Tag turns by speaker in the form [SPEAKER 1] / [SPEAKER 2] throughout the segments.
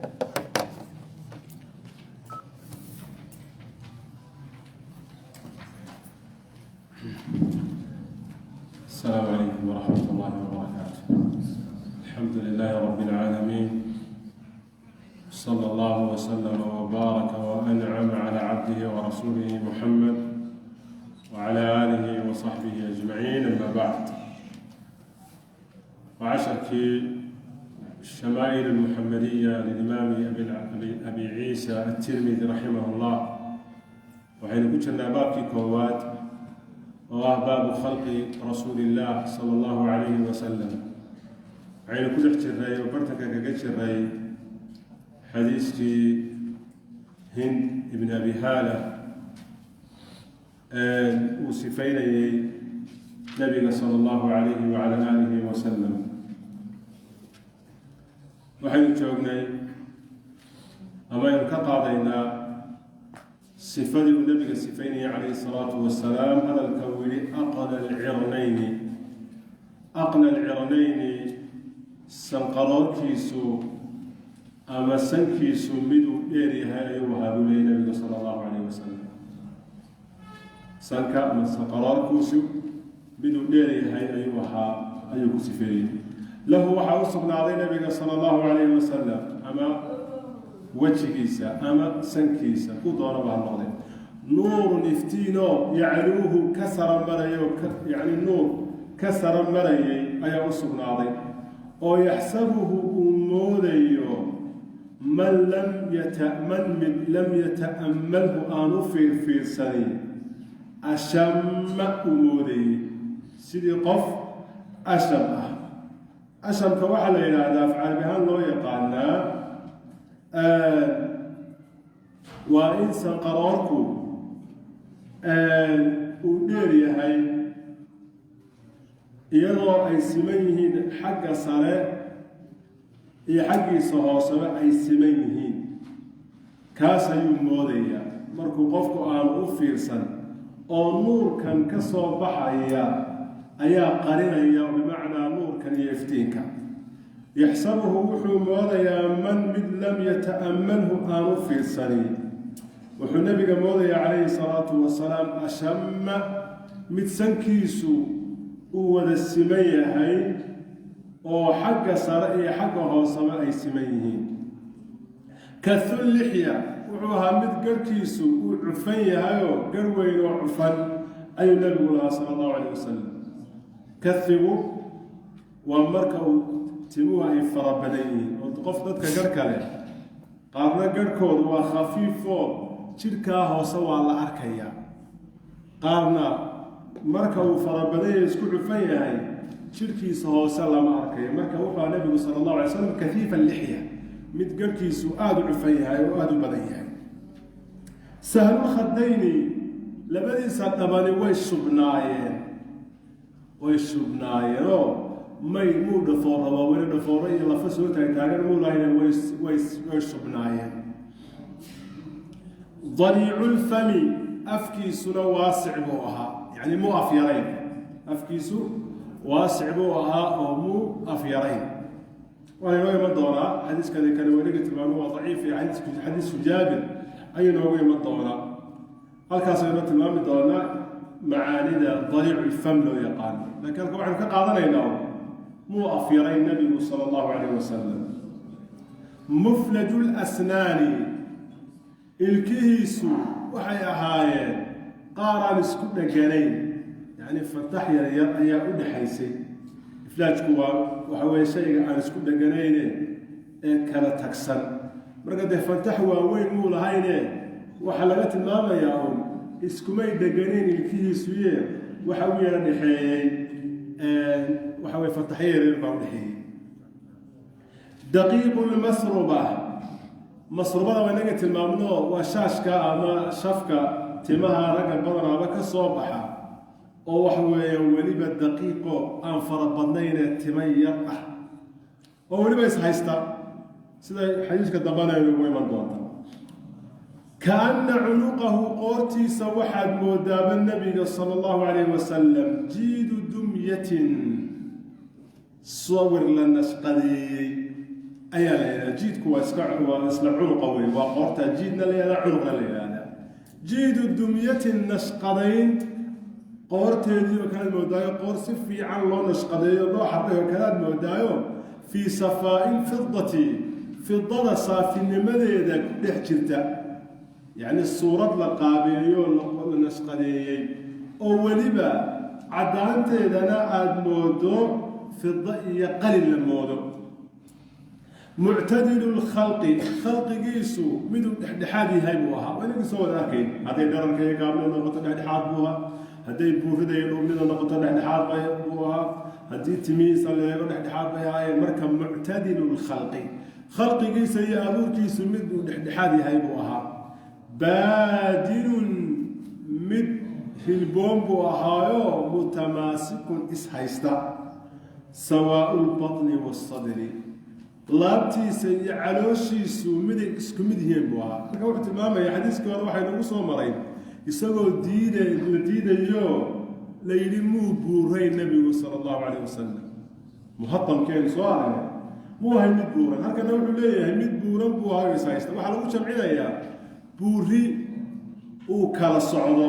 [SPEAKER 1] السلام عليكم ورحمة الله وبركاته. الحمد لله رب العالمين، صلى الله وسلم وبارك وأنعم على عبده ورسوله محمد وعلى آله وصحبه أجمعين. أما بعد، وعشرك الشمائل المحمدية للإمام أبي عيسى الترمذي رحمه الله، وحين كنا باب كوات وهو باب خلق رسول الله صلى الله عليه وسلم. عين كل احتراي وبرتك كجري حديث هند ابن أبي هالة وصفين نبي صلى الله عليه وعلى آله وسلم. وحين جوجني أما ينقطع بين صفة النبي الصفين عليه الصلاة والسلام على الكون أقل العرنين سنقرار كيسو أما سنكيسو مدو إيريها أيها بلي النبي صلى الله عليه وسلم. سنكا أما سنقرار كيسو مدو إيريها أيها صفين له وحاوصنا على النبي صلى الله عليه وسلم. أما وجهيسا أما سنكيسا كدور بها النظر نور الافتينو يعلوه كسر مريو، يعني النور كسر مريو أي أصب ناضي ويحسبه أموديو من لم يتأمله آنو في سنين أشم أمودي سيدي قف أشم كوحل إلى أفعال بها الله يقالنا وإن سنقراركم وديريهاي iyadoo ay siman yihiin xagga sare iyo xaggiisa hooseba ay siman yihiin. kaas ayuu moodayaa markuu qofku aan u fiirsan oo nuurkan ka soo baxaya ayaa qarinaya, bimacnaa nuurkan iyo iftiinka. yaxsabuhu wuxuu moodayaa man mid lam yata'ammalhu aanu fiirsanin. wuxuu nabiga moodayaa calayhi salaatu wasalaam ashamma mid sankiisu uu wada siman yahay oo xagga sare iyo xagga hooseba ay siman yihiin. kathul lixya wuxuu ahaa mid garhkiisu uu cufan yahayoo garh weyn oo cufan ayuu nabigu lahaa sala allahu calayh wasalam. kathigu waa marka uu timuhu ay fara badan yihiin oo qof dadka garh kale qaarna garhkoodu waa khafiifoo jidhkaa hoose waa la arkayaa, qaarna marka uu farabadanya isku cufan yahay jidhkiisa hoose lama arkayo. marka wuxuu nabigu sala allahu alay slam kafiifa lixya, mid garhkiisu aada u cufan yahay oo aada u badan yahay. sahlul khadayni labadiisa dhabani way shubnaayeenoo may muu dhafooraba weli dhafooro iyo lafa soo taagtaagan muu lahayna way shubnaayeen. daliiculfami afkiisuna waasic buu ahaa, يعني مو أفيرين أفكيسو واسع بوها أو مو أفيرين. وأنا نوعي من الدورة حديث كان ولقيت المعلومة ضعيف في حديث جابر أي نوعي من الدورة الكاسر من الإمام الدورة معاني ضليع الفم لو يقال، لكن طبعا كقاضنا يناو مو أفيرين النبي صلى الله عليه وسلم. مفلج الأسنان الكيسو وحي أهايين قارن اسكو دغانين، يعني فتح يا ودحيسي iflaajku waxa weeye shayga aan isku dhaganayn ee kala tagsan. marka de fatax waa weyn uu lahayne waxa laga tilmaamayaa oo iskumay dhaganayn ilkihiisu waxa uu yara dhaxeeyay waxa weeye fataxyeer baa u dhaxeeyay. daqiiqul masrubada waa naga tilmaamno waa shaashka ama shafka timaha ragga badanaaba ka soo baxa oo wax weeye weliba daqiiqo aan fara badnayn tima yar ah oo weliba is haysta sida xadiiska dambanaynu ugu iman doonta. kaana cunuqahu qoortiisa waxaad moodaaba nabiga sala allahu calayhi wasalam jiidu dumyatin sawir la nashqadeeyey ayaa la yidhahdaa. jiidku waa isla cunuqa wey, waa qoorta jiidna la yidhahdaa, cunuqna la yidhahdaa. jiidu dumyatin nashqadayn, qoorteedii oo kalaad moodaayo, qoor si fiican loo nashqadeeyo loo xardhay oo kalaad moodaayo, fii safaa'i lfidati, fidada saafinimadeeda ku dhex jirta. yacni suurad la qaabeeyo la nashqadeeyey oo weliba caddaanteedana aada moodo fida iyo qalin la moodo. muctadilu lkhalqi, khalqigiisu miduu dhexdhexaad yahay buu ahaa. waa inagii soo wada arkayn, hadday dhararka iyo gaabnida noqoto dhexdhexaad buu ahaa, hadday buurida iyo dhuubnida noqoto dhexdhexaad buu ahaa, haddii timihiisa la eego dhexdhexaad bay ahaayeen. marka muctadilu lkhalqi, khalqigiisa iyo abuurkiisu miduu dhexdhexaad yahay buu ahaa. baadinun, mid hilboon buu ahaayo mutamaasikun ishaysta. sawaa'u lbatni waasadri, laabtiisa iyo calooshiisu miday isku mid yihiin buu ahaa. marka wuxuu tilmaamaya xadiiskii hore waxay nagu soo maray isagoo la diidayo la yidhi muu buuray nebigu sala allahu calayh wasalam. muhadamkeenu soo aragnay muu ahay mid buuran. halkana wuxuu leeyahay mid buuran buu ahayo ishaysta. waxaa lagu jamcinayaa buuri uu kala socdo,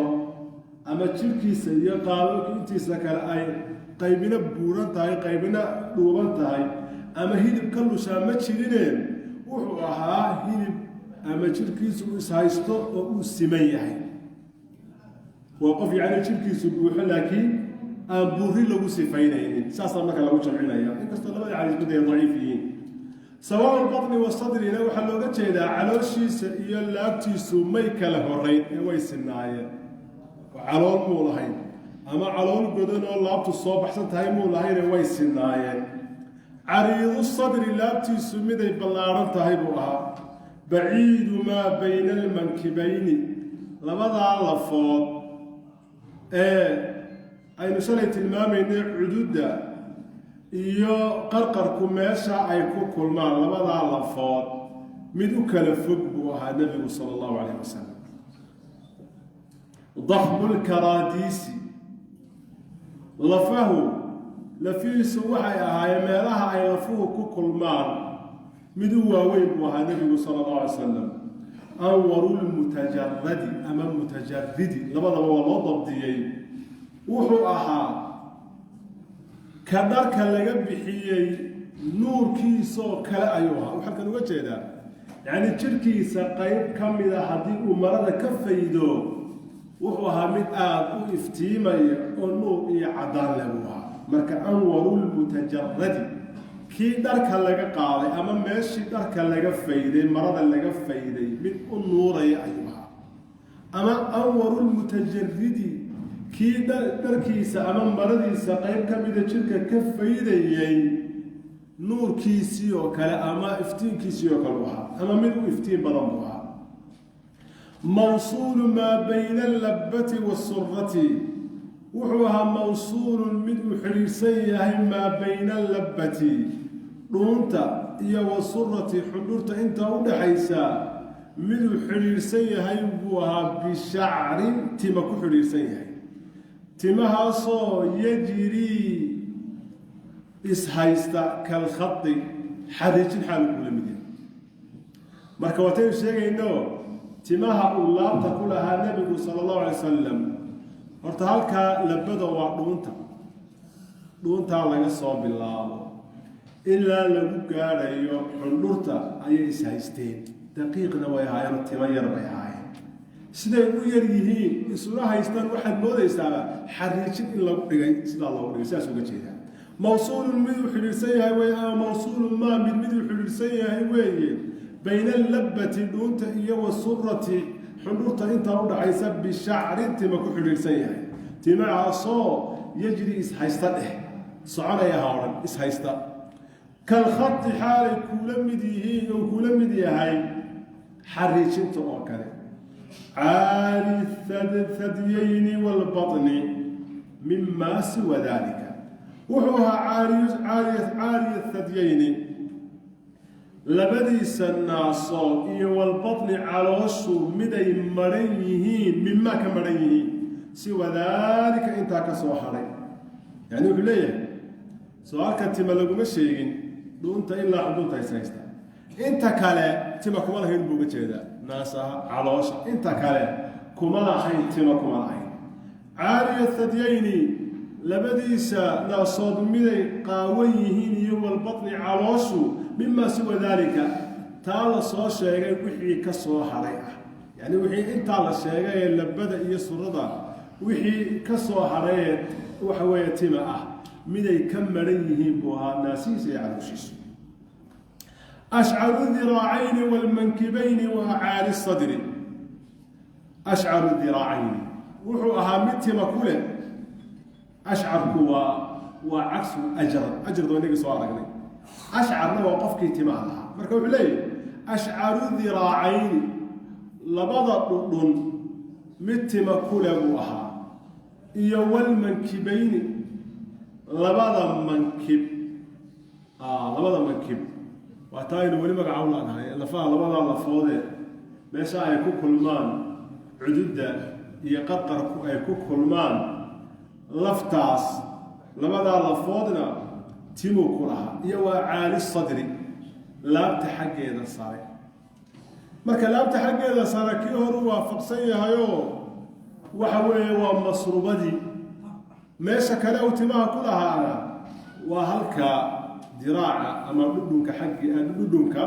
[SPEAKER 1] ama jirkiisa iyo qaababka intiisa kale ay qaybina buuran tahay qaybina dhuuban tahay, ama hilib ka lushaa ma jirineen. wuxuu ahaa hilib ama jirkiisu uu ishaysto oo uu siman yahay. waa qof yacni jirkiisu buuxo laakiin aan buuri lagu sifaynaynin. saasaa marka lagu jamcinaya, inkastoo labada xadiis mid ay daciif yihiin. sawaa'u lbatni wasadrina waxaa looga jeedaa calooshiisa iyo laabtiisu may kala horayn ee way sinaayeen. calool muu lahayn, ama calool godan oo laabtu soo baxsan tahay muu lahayne way sinaayeen. cariidu sadri, laabtiisu miday ballaaran tahay buu ahaa. baciidu maa bayna almankibayni, labadaa lafood ee aynu shalay tilmaamaynay cududda iyo qarqarku meesha ay ku kulmaan, labadaa lafood mid u kala fog buu ahaa nebigu sala allahu calayh wasalam. daxmulkaraadiisi, lafihiisu waxay ahaayeen meelaha ay lafuhu ku kulmaan mid u waaweyn buu ahaa nebigu sala allahu alay wasalam. anwarulmutajaradi ama mutajaridi, labadaba waa loo dabdiyey. wuxuu ahaa ka dharka laga bixiyey nuurkiisaoo kale ayuu ahaa. waxaa kan uga jeedaa yacni jirkiisa qayb ka mida haddii uu marada ka faydo wuxuu ahaa mid aada u iftiimaya oo nuur iyo caddaan leh buu ahaa. marka anwarulmutajaradi, kii dharka laga qaaday ama meeshii dharka laga fayday, marada laga fayday mid u nuuraya ayuu ahaa. ama anwarulmutajaridi, kii dharkiisa ama maradiisa qayb ka mida jirka ka faydayay nuurkiisii oo kale ama iftiinkiisii oo kale u ahaa, ama mid u iftiin badan buu ahaa. mawsuulu maa bayna allabbati waasurati, wuxuu ahaa mawsuulun mid uu xidhiidhsan yahay maa bayna allabbati, dhuunta iyo wasurati, xundhurta intaa u dhaxaysa miduu xidhiidhsan yahay buu ahaa. bishacrin, tima ku xidhiidhsan yahay. timahaasoo yajrii ishaysta kalkhadi, xariijin xaalu kula mid yahay. marka waataynu sheegayno timaha uu laabta ku lahaa nebigu sala allahu alay wasalam. horta halkaa labada waa dhuuntaa laga soo bilaabo ilaa lagu gaadhayo xundhurta ayay ishaysteen. daqiiqna way ahaayeen, timo yar bay ahaayeen. siday u yar yihiin isula haystaan waxaad moodaysaaba xariijin in lagu dhigay, sidaa loogu dhigay. sidaas uga jeedaa. mawsuulun miduu xidhiidhsan yahay wey, ama mawsuulun maa miduu xidhiidhsan yahay weeye bayna allabbati, dhuunta iyo wasurati, xundhurta intaa u dhaxaysa. bishacrin, tima ku xidhiidhsan yahay. timahaasoo yajri ishaysta dheh, soconaya ha odhan, ishaysta. kalkhadi, xaalay kuula mid yihiin oo kuula mid yahay xariijinta oo kale. caali thadyayni waalbatni mimaa siwa dalika, wuxuu ahaa caaliya thadyayni, labadiisa naasood iyo walbatni, calooshu miday maran yihiin, mimaa ka maran yihiin, siwa daalika, intaa ka soo hadhay. yani wuxuu leeyahay soo halka tima laguma sheegin dhuunta ilaa xudunta ishaysta. inta kale tima kuma lahayn buu uga jeedaa naasaha caloosha inta kale kuma lahayn tima kuma lahayn caaliya thadyayni labadiisa naasood miday qaawan yihiin iyo walbatni calooshu mima siwa dalika taa la soo sheegay wixii ka soo haray ah yani wixii intaa la sheegay ee labada iyo surada wixii ka soo haray waxa weeye tima ah miday ka maran yihiin buu ahaa naasiisa iyo calooshiisu ashcaru dhiraacayni walmankibayni wa acaali sadri ashcaru dhiraacayni wuxuu ahaa mid tima ku leh ashcarku waa cagsu ajrad waa inagii soo aragnay ashcarna waa qofkii timaha lahaa marka wuxuu leeyahay ashcaru dhiraacayni labada dhudhun mid tima ku leh buu ahaa iyo walmankibayni labada mankib waa taa aynu weli magaca u laanahay lafaha labadaa lafoodee meesha ay ku kulmaan cududda iyo qarqarku ay ku kulmaan laftaas labadaa lafoodna timuu ku lahaa iyo waa caali sadri laabta xaggeeda sare marka laabta xaggeeda sare kii horu waafaqsan yahayoo waxa weeye waa masrubadii meesha kale uu timaha ku lahaana waa halka diraaca ama dhudhunka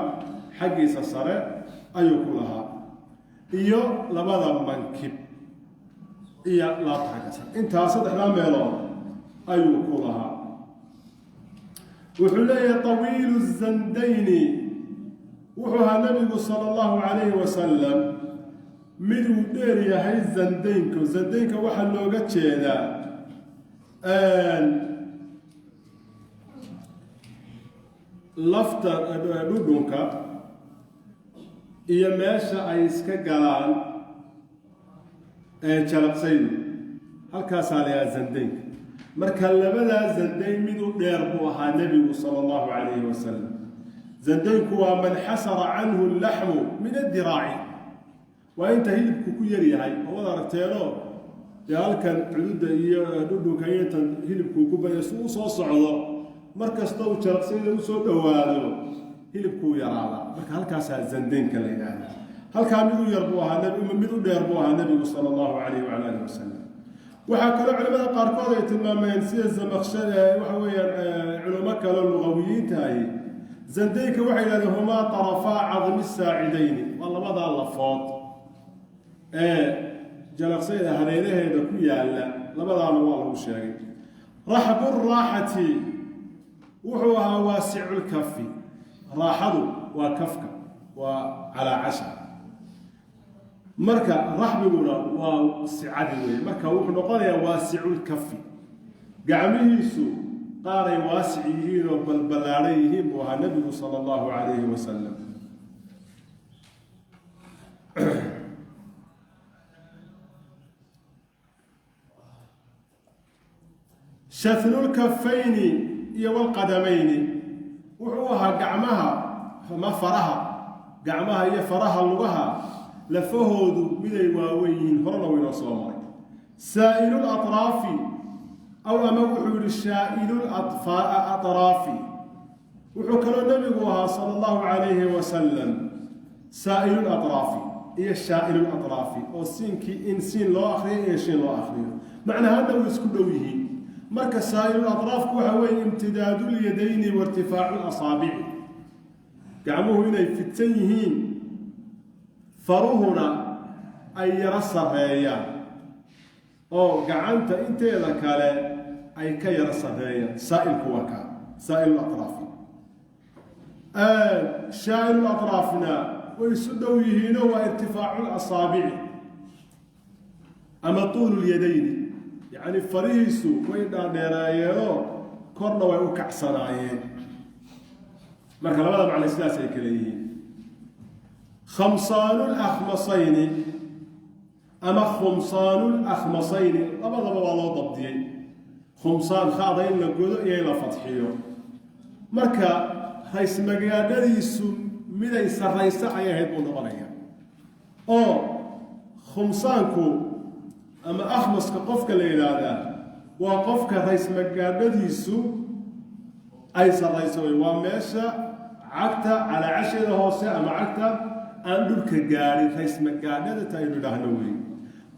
[SPEAKER 1] xaggiisa sare ayuu ku lahaa iyo labada mankib iyo laabta xagga sare intaas saddexdaa meelood ayuu ku lahaa wuxuu leeyahay tawiilu zandayni wuxuu ahaa nabigu sala allahu calayhi wasalam miduu dheer yahay zandaynka waxaa looga jeedaa lafta dhudhunka iyo meesha ay iska galaan jalaqsaydu halkaasaa la yahaa zandaynka marka labadaa zandayn mid u dheer buu ahaa nebigu sala allahu calayhi wasalam zandaynku waa man xasara canhu allaxmu min addiraaci waa inta hilibku ku yar yahay oo wad aragteenoo dee halkan cududda iyo dhudhunka iyo intan hilibkuu ku badaya si u soo socdo mar kasta uu jalaqsayda u soo dhowaado hilibkuu yaraadaa marka halkaasaa zandaynka la yidhaahda halkaa mid u dheer buu ahaa nebigu sala allahu calayhi wacala alihi wasalam waxaa kaloo culimada qaarkood ay tilmaameen sida zamaqshade waxa weeyaan culimo kaleo lugawiyiintahi zandaynka waxay yidhahdeen humaa tarafaa cadmi saacidayni waa labadaa lafood ee jalaqsayda hareeraheeda ku yaalla labadaana waa lagu sheegay raxbu raaxati wuxuu ahaa waasiculkafi raaxadu waa kafka waa calaa casha marka raxbiguna waa sicadi weeye marka wuxuu noqonayaa waasiculkafi gacmihiisu qaaray waasic yihiin oo balballaaran yihiin buu ahaa nebigu sala allahu calayhi wasalam shathnulkafayni iyo walqadamayni wuxuu ahaa gacmaha ama faraha gacmaha iyo faraha lugaha lafahoodu miday waaweyn yihiin horena waynoo soo maray saa'ilul atraafi aw ama wuxuu yihi shaa'ilul atraafi wuxuu kaloo nebigu ahaa sala allahu calayhi wasalam saa'ilul atraafi iyo shaa'ilul atraafi oo siinkii in siin loo akriyo iyo shin loo akriyo macnahaana way isku dhow yihiin marka saa'ilul atraafku waxa weeye imtidaadul yadayni wa irtifaacu lasaabici gacmuhu inay fidsan yihiin faruhuna ay yaro sarreeyaan oo gacanta inteeda kale ay ka yaro sarreeyaan saa'ilku waa kaa saa'ilul atraafi shaa'ilul atraafna way isu dhow yihiinoo waa irtifaacu lasaabici ama tuulu lyadayni yacni farihiisu way dhaadheeraayeenoo korna way u kacsanaayeen marka labada macne sidaas ay kale yihiin khamsaanul akhmasayni ama khumsaanul akhmasayni labadaba waa loo dabdiyey khumsaan khaada in la godo iyo in la fadxiyo marka raysmagaadhadiisu miday sarraysa ay ahayd buu noqonaya oo khumsaanku ama akhmaska qofka la yidhaahdaa waa qofka raysmagaadhadiisu ay sarrayso wey waa meesha cagta calaacasheeda hoose ama cagta aan dhulka gaadhin rays magaadhada taaynu idhaahno wey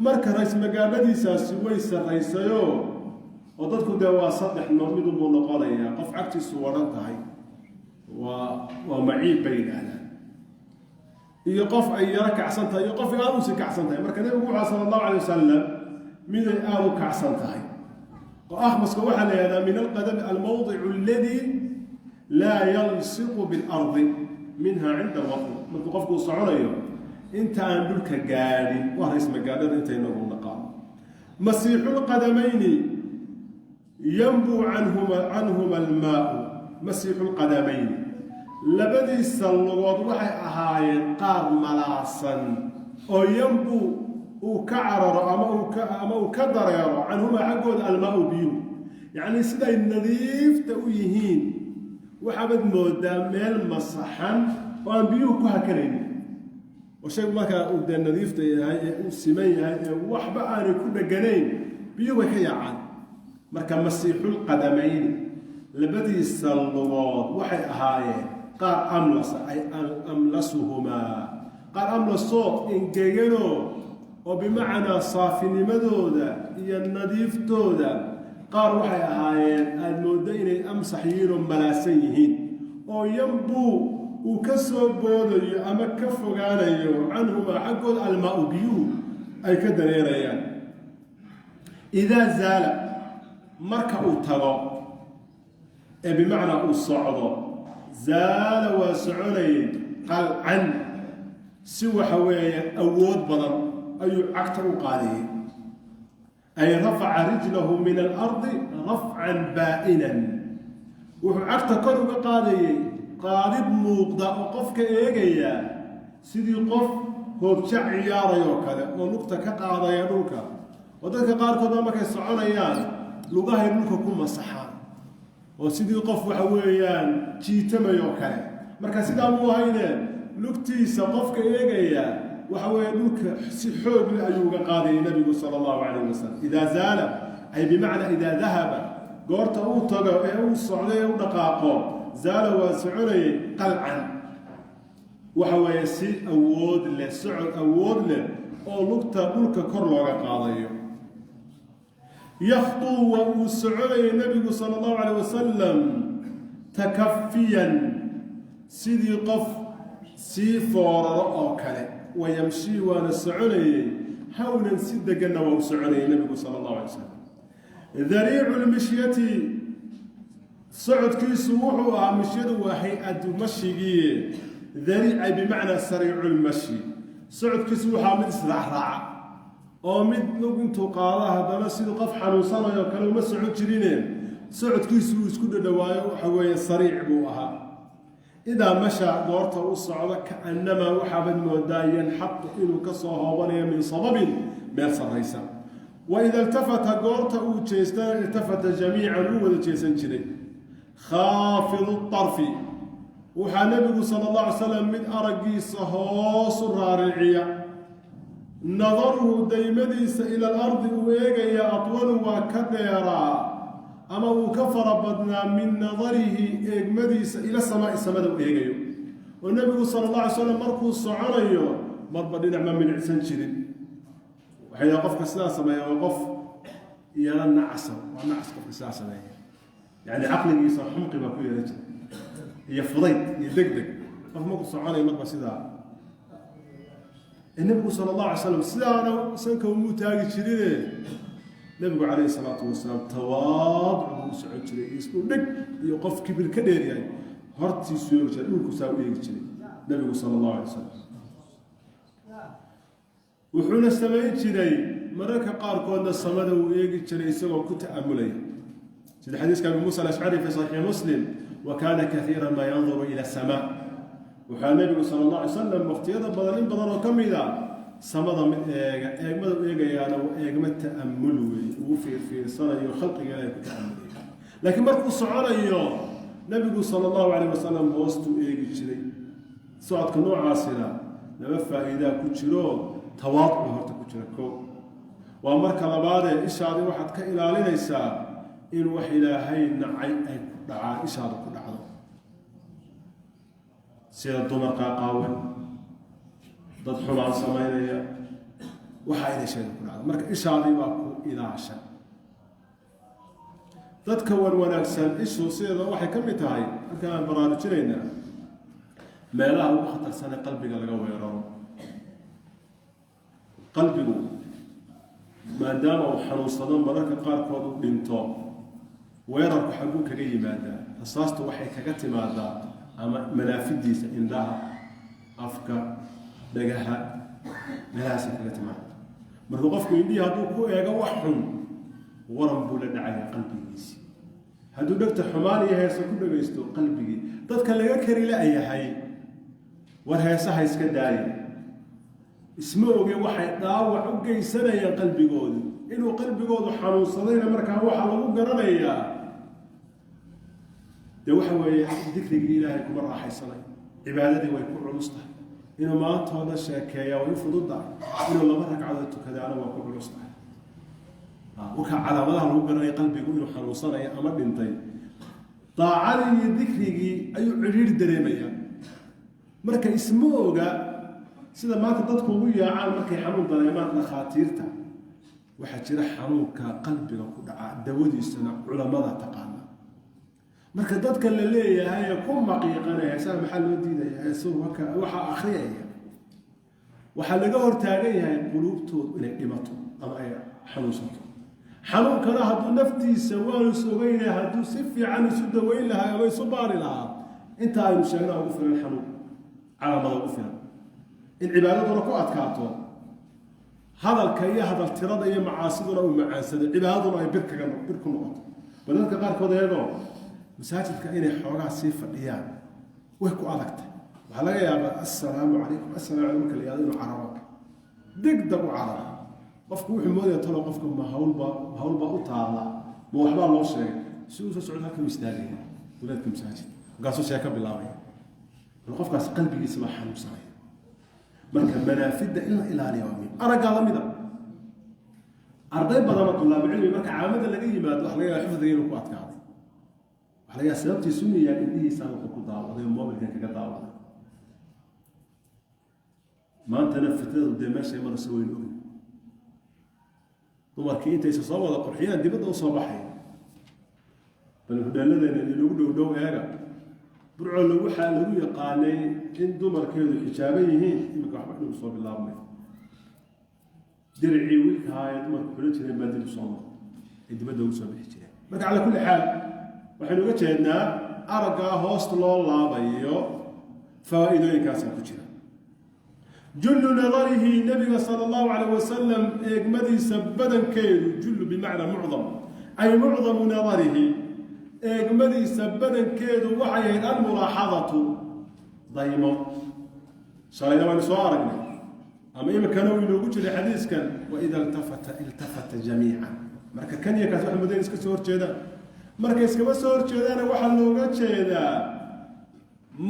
[SPEAKER 1] marka rays magaadhadiisaasi way sarraysayoo oo dadku dee waa saddex nool mid unbuu noqonayaa qof cagtiisu wadhan tahay waa maciib bay yidhaahdaan iyo qof ay yaro kacsan tahay iyo qof aad usi kacsan tahay marka nebigu wuxuu sala allahu calay wasalam miday aad u kacsan tahay oo akhmaska waxaa la yihahdaa min alqadami almawdicu alladii laa yalsiqu bilardi minha cinda alwaqti markuu qofku u soconayo inta aan dhulka gaadhin waa rays magaadhada intaynagu naqaano masiixulqadamayni yanbuu canhuma almaau masiixulqadamayni labadiisa lugood waxay ahaayeen qaar malaasan oo yanbuu uu ka cararo ama uu ka dareero canhumaa xaggooda almaau biyuhu yacnii siday nadiifta u yihiin waxaabad moodaa meel masaxan oo aan biyuhu ku hakanaynin oo shaygu markaa uu dee nadiifta yahay ee uu siman yahay ee waxba aanay ku dheganayn biyuhu way ka yaacaan marka masiixulqadamayni labadiisa lugood waxay ahaayeen qaar amlasa ay amlasuhumaa qaar amlasoo engeganoo oo bimacnaa saafinimadooda iyo nadiiftooda qaar waxay ahaayeen aada mooddo inay amsax yihiin oo malaasan yihiin oo yanbuu uu ka soo boodayo ama ka fogaanayo canhumaa xaggooda almaau biyuhu ay ka dareerayaan idaa zaala marka uu tago ee bimacnaa uu socdo zaala waa soconayay qalcan si waxa weeye awood badan ayuu cagta u qaadayay ay rafaca rijlahu min alardi rafcan baa'inan wuxuu cagta kor uga qaadayay qaadid muuqda oo qofka eegaya sidii qof hoobja ciyaarayoo kale oo lugta ka qaadaya dhulka oo dadka qaarkoodba markay soconayaan lugahay dhulka ku masaxaan oo sidii qof waxa weeyaan jiitamayoo kale marka sidaa muu hayne lugtiisa qofka eegaya waxa weeye dhulka si xoog leh ayuu uga qaadayay nebigu sala allahu calayh wasalam idaa zaala ay bimacnaa idaa dahaba goorta uu tago ee uu socdo ee u dhaqaaqo zaala waa soconayay qalcan waxa weeye si awood leh socod awood leh oo lugta dhulka kor looga qaadayo yakhduu waa uu soconayay nebigu sala allahu calayh wasalam takafiyan sidii qof sii fooraro oo kale wayamshii waana soconayay hawlan si deganna waa u soconayay nebigu sala allahu alay wasalam dariicu lmishyati socodkiisu wuxuu ahaa mishyadu waa hay-adu mashigii dariicay bimacnaa sariicu lmashi socodkiisu waxaa mid israacraaca oo mid lug intuu qaada haddana siduu qof xanuunsanayo kale uma socon jirine socodkiisu uu isku dhadhawaayo waxa weeye sariic buu ahaa idaa mashaa goorta u socdo kaannamaa waxaabad moodaa yanxaqu inuu ka soo hoobanayo min sababin meel sarraysa wa ida iltafata goorta uu jeestana iltafata jamiican uu wada jeesan jiray khaafidu طarfi waxaa nebigu sala اllah alay slam mid araggiisa hoosu raariciya nadaruhu daymadiisa ila alardi uu eegaya atwalu waa ka dheeraa ama uu ka fara badnaa min nadarihi eegmadiisa ila samaa'i samada u eegayo oo nebigu sala allah alay slam markuu soconayo marba dhinac ma milicsan jirin waxay dhaha qofka sidaa sameeya waa qof iyana nacasa waa nacas qofka sidaa sameeya yacni caqligiisa xumqi baa ku yeela jira iyo fudayd iyo deg deg qof markuu soconayo marba sidaa nebigu sala allah alay slam sidaana sanka umuu taagi jirine nebigu calayhi salaatu wasalaam tawaaduc buu u socon jiray isku dheg iyo qof kibir ka dheeryahay hortiisu eegi jiray dhulkusaa u eegi jiray nebigu sala allahu alay wasalam wuxuuna samayn jiray mararka qaarkoodna samada uu eegi jiray isagoo ku ta'amulaya sida xadiiska abi muusa alashcari fi saxiixi muslim wa kaana kaiiran maa yanduru ila asamaa waxaa nebigu sala allah alay salam waqtiyada badan in badan oo ka mid a samada mid eegmada u eegayaana eegma ta'amul weeye ugu fiirfiirsanayo khalqiga ilaahay ku ta'amulaya laakiin markuu soconayo nebigu sala allahu calayh wasalam hoostuu eegi jiray socodka noocaasina laba faa'iidaa ku jiro tawaaduc horta ku jira koo waa marka labaadee ishaadii waxaad ka ilaalinaysaa in wax ilaahay nacay ay ku dhacaan ishaada ku dhacdo sida dumarka qaawan dad xumaan samaynaya waxa ay sheegay ku dhacdo marka ishaadii baa ku ilaasha dadka wanaagsan ishu sida waxay ka mid tahay marka aan baraarujinayna meelaha ugu khatarsan ee qalbiga laga weeraro qalbigu maadaama uu xanuunsado mararka qaarkood u dhinto weerarku xaguu kaga yimaadaa rasaastu waxay kaga timaadaa ama manaafidiisa indhaha afka dhagaha meelahaasay kaga timaada marka qofku indhihii hadduu ku eego wax xun waran buu la dhacaya qalbigiisi hadduu dhegta xumaan iyo heesa ku dhagaysto qalbigii dadka laga kari la-yahay war heesaha iska daaya isma oge waxay dhaawac u geysanayaan qalbigoodu inuu qalbigoodu xanuunsadayna markaa waxaa lagu garanayaa dee waxa weeye dikrigii ilaahay kuma raaxaysanay cibaadadii way ku culus tahay inuu maantooda sheekeeya way u fududahay inuu 2 ragcadood tukadaana waa ku culus tahay waxa calaamadaha lagu garanaya qalbigu inuu xanuunsanayo ama dhintay daacadii iyo dikrigii ayuu ciriir dareemaya marka isma oga sida maanta dadku ugu yaacaan markay xanuun dareemaan dhakhaatiirta waxaa jira xanuunka qalbiga ku dhaca dawadiisana culamada taqaana marka dadka la leeyahay ku maqiiqanaya heesaha maxaa loo diidayaa heesuhu waxa akhriyaya waxaa laga hortaagan yahay quluubtoodu inay dhimato ama ay xanuunsato xanuunkana hadduu naftiisa waanu sugaynahay hadduu si fiican isu daweyn lahaa ama isu baari lahaa inta aynu sheegnaa ugu filan xanuun calaamada ugu filan in cibaadaduna ku adkaato hadalka iyo hadal tirada iyo macaasiduna uu macaansado cibaadaduna ay bir ku noqoto badalka qaarkood iyagoo masaajidka inay xoogaa sii fadhiyaan way ku adagtay waxaa laga yaabaa assalaamu calaykum assalaamu calaykum marka la yihahdo inuu carabo degdeg u carabo qofku wuxuu moodaya talo qofka ma hawlbaa u taala ma waxbaa loo sheegay si uu soo socdo halkan istaagaya walaadka masaajid markaasuu sheeko bilaabaya qofkaas qalbigiisa baa xanuunsanaya marka manaafidda in la ilaaliyo waa muhiim araggaa la mida arday badanoo tulaabo cilmi marka caamada laga yimaado wax laga yaaba xifdiga inuu ku adkaaday wax laga yaaba sababtiisu inuu yahay indhihiisa wuxuu ku daawaday oo moobilkan kaga daawaday maantana fitnadu dee meeshay marasa waynu ogin dumarkii intaysa soo wada qurxiyaan dibadda u soo baxay bal hudheeladeena inagu dhow eega burco waxaa lagu yaqaanay in dumarkeedu xijaaban yihiin iminka waxba inagu soo bilaabmay diricii wiilka ahaa ee dumarku xulan jireen baa dib u soo maro ay dibadda ugu soo bixi jireen marka calaa kulli xaal waxaynu uga jeednaa araggaa hoosta loo laabayo faa'iidooyinkaasaa ku jira jullu nadarihi nabiga sala allahu calayh wasalam eegmadiisa badankeedu jullu bimacnaa mucdam ay mucdamu nadarihi eegmadiisa badankeedu waxay ahayd almulaaxadatu daymo shalayna waynu soo aragnay ama iminkana uu inoogu jiray xadiiskan waida iltafata jamiican marka kan iyo kaas waxa madayn iska soo horjeedaan marka iskama soo horjeedaana waxaa looga jeedaa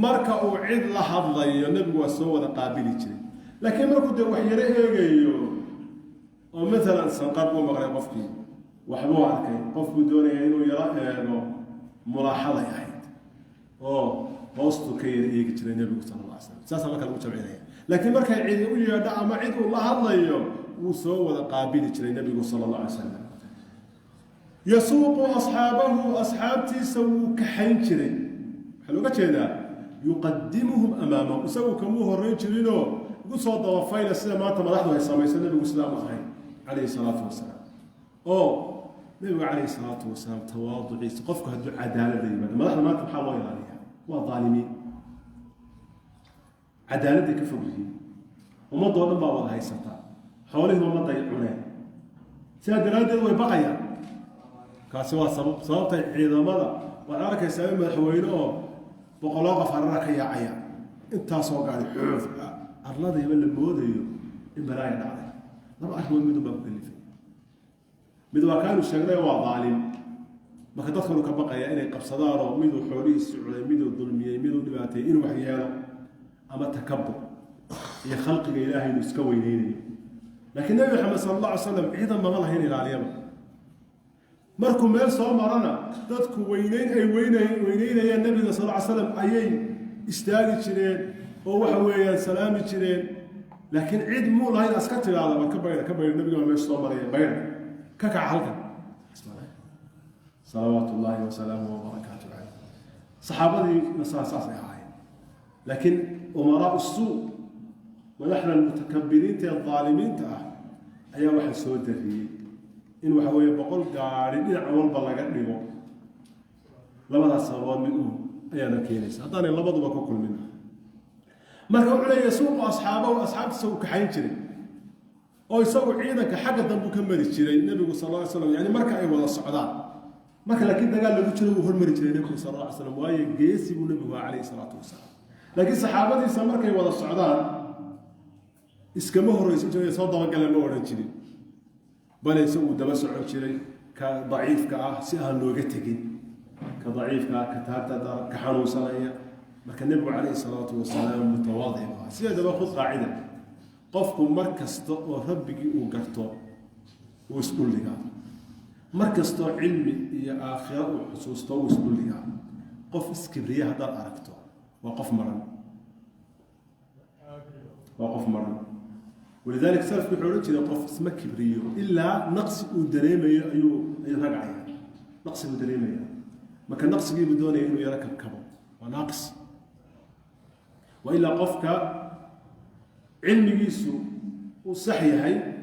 [SPEAKER 1] marka uu cid la hadlayo nebigu waa soo wada qaabili jiray laakiin markuu dee wax yaro eegayo oo maalan sanqar buu maqlay qofkii waxbuu arkay qofkuu doonaya inuu yaro eego mulaaxaday ahayd oo hoostuu ka yara eegi jiray nebigu sala alla alay slam saasaa marka lagu jamcinaya laakiin markay cidi u yeedho ama cid uu la hadlayo wuu soo wada qaabili jiray nebigu sala alla alay salam yasuuqu asxaabahu asxaabtiisa wuu kaxayn jiray waxaa looga jeedaa yuqadimuhum amaamahu isagu kamuu horreyn jirinoo ugu soo dabafayna sida maanta madaxdu ay samayso nebigu sidaa ma ahayn calayhi salaatu wasalaam oo nebigu calayhi salaatu wasalaam tawaaduciisa qofku hadduu cadaalada yimaado madaxda maanta maxaa loo ilaaliyaa waa daalimiin cadaaladday ka fog yihiin ummaddoo dhan baa wada haysataa xoolihii ummadday cuneen sidaa daraaddeed way baqayaan kaasi waa sababtay ciidamada waad arkaysaa in madaxweyne oo boqoloo qof harara ka yaacaya intaasoo gaari xuuf arladayba la moodayo in balaaya dhacday laba arrimood midun baa ku kalifay mid waa kaanu sheegnay waa daalim marka dadkanu ka baqaya inay qabsadaanoo miduu xoolihiisi cunay miduu dulmiyey miduu dhibaateeyey inuu wax yeelo ama takabur iyo khalqiga ilaahay inuu iska weyneynayo laakiin nebi maxamed sala allah alay slam ciidan mama lahayn ilaaliyaba markuu meel soo marana dadku weyneyn ay weyneynayaan nebiga sal ly slam ayay istaagi jireen oo waxa weeyaan salaami jireen laakiin cid muu lahayn aska tiraada war ka bayr nabiga meesha soo maraya bayr ka kac halkan salawaatullaahi wa salaamuhu wa barakaatuhu calayh saxaabadii nasaasay ahaayeen laakiin umaraa usuu madaxda mutakabbiriinta ee dhaalimiinta ah ayaa waxa soo dariyey in waxa weeye 100 gaari dhinac walba laga dhigo labadaas sababood mid uu ayaana keenaysa haddaanay labaduba ku kulmin marka wuxuu leeyahay suuqu asxaabtiisa uu kaxayn jiray oo isagu ciidanka xagga dambe ka mari jiray nabigu sallallahu alayhi wasallam yani marka ay wada socdaan marka laakiin dagaal lagu jiro uu hormari jiray nabigu sallallahu alayhi wasallam waayo geesi buu nabigu alayhi salaatu wasalaam laakiin saxaabadiisa markay wada socdaan iskama horeysan jiray soo dabagaleen ma oran jirin bal isagu daba socon jiray ka daciifka ah si aan looga tagin ka daciifka ka taagta ka xanuunsanaya marka nabigu alayhi salaatu wasalaam mutawaadi ah sidaba khud qaacida qofku markasta oo rabbigii uu garto uu isku ligaa markasta cilmi iyo aakhira uu xusuusto uu isku ligaa qof iskibriya haddaad aragto waa qof maran ولذلك سلف بحورة جدا قف اسمه كبريو إلا نقص ودريمية أيو رجعية نقص ودريمية ما كان نقص جي بدون إنه يركب كبر وناقص وإلا قفك علم يسوع وصحيح هاي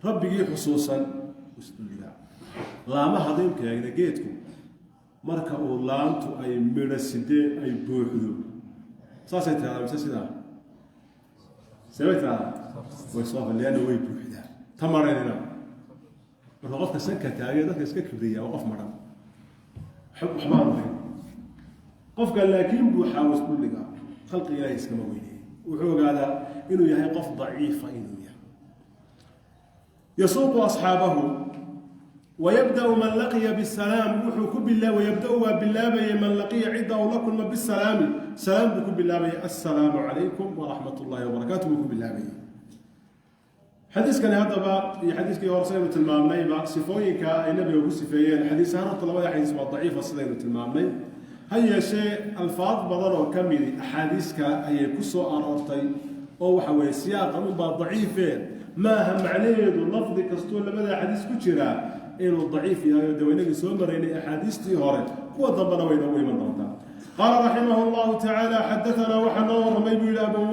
[SPEAKER 1] ربي يجي خصوصا واستدلال لا ما هضيمك يا إذا جيتكم مركب ولانتو أي مرسدين أي بوحدو صاصي ترى مسدين سويت هذا ويصاف اللي أنا وين بوحدة تمرنا مرة قفت سكة تاجي ذاك سكة كبرية وقف مرة حب حمامه قف قال لكن بوحاوس كل جا خلق إلهي سكما ويني وحوق هذا إنه يهي قف ضعيف إنه يسوق أصحابه ويبدأ من لقي بالسلام وحكم بالله ويبدأ بالله من لقي عده لكم بالسلام سلام بكم بالله السلام عليكم ورحمة الله وبركاته بكم بالله حديث كان هذا بقى حديث كي ورسيله المامني بقى صفويك النبي وصفيين حديث هذا طلبة حديث ضعيف صليله المامني هي شيء الفاظ بدر وكمل أحاديث كأي كسو أرارتي أو حوي سياق من بعض ضعيفين ما هم عليه اللفظ كستول لبدا حديث كتيرا إنه ضعيف يا دوينك سومر إلى أحاديث تهورت هو ضمن وينوي من ضمن قال رحمه الله تعالى حدثنا وحنا ورمي إلى أبو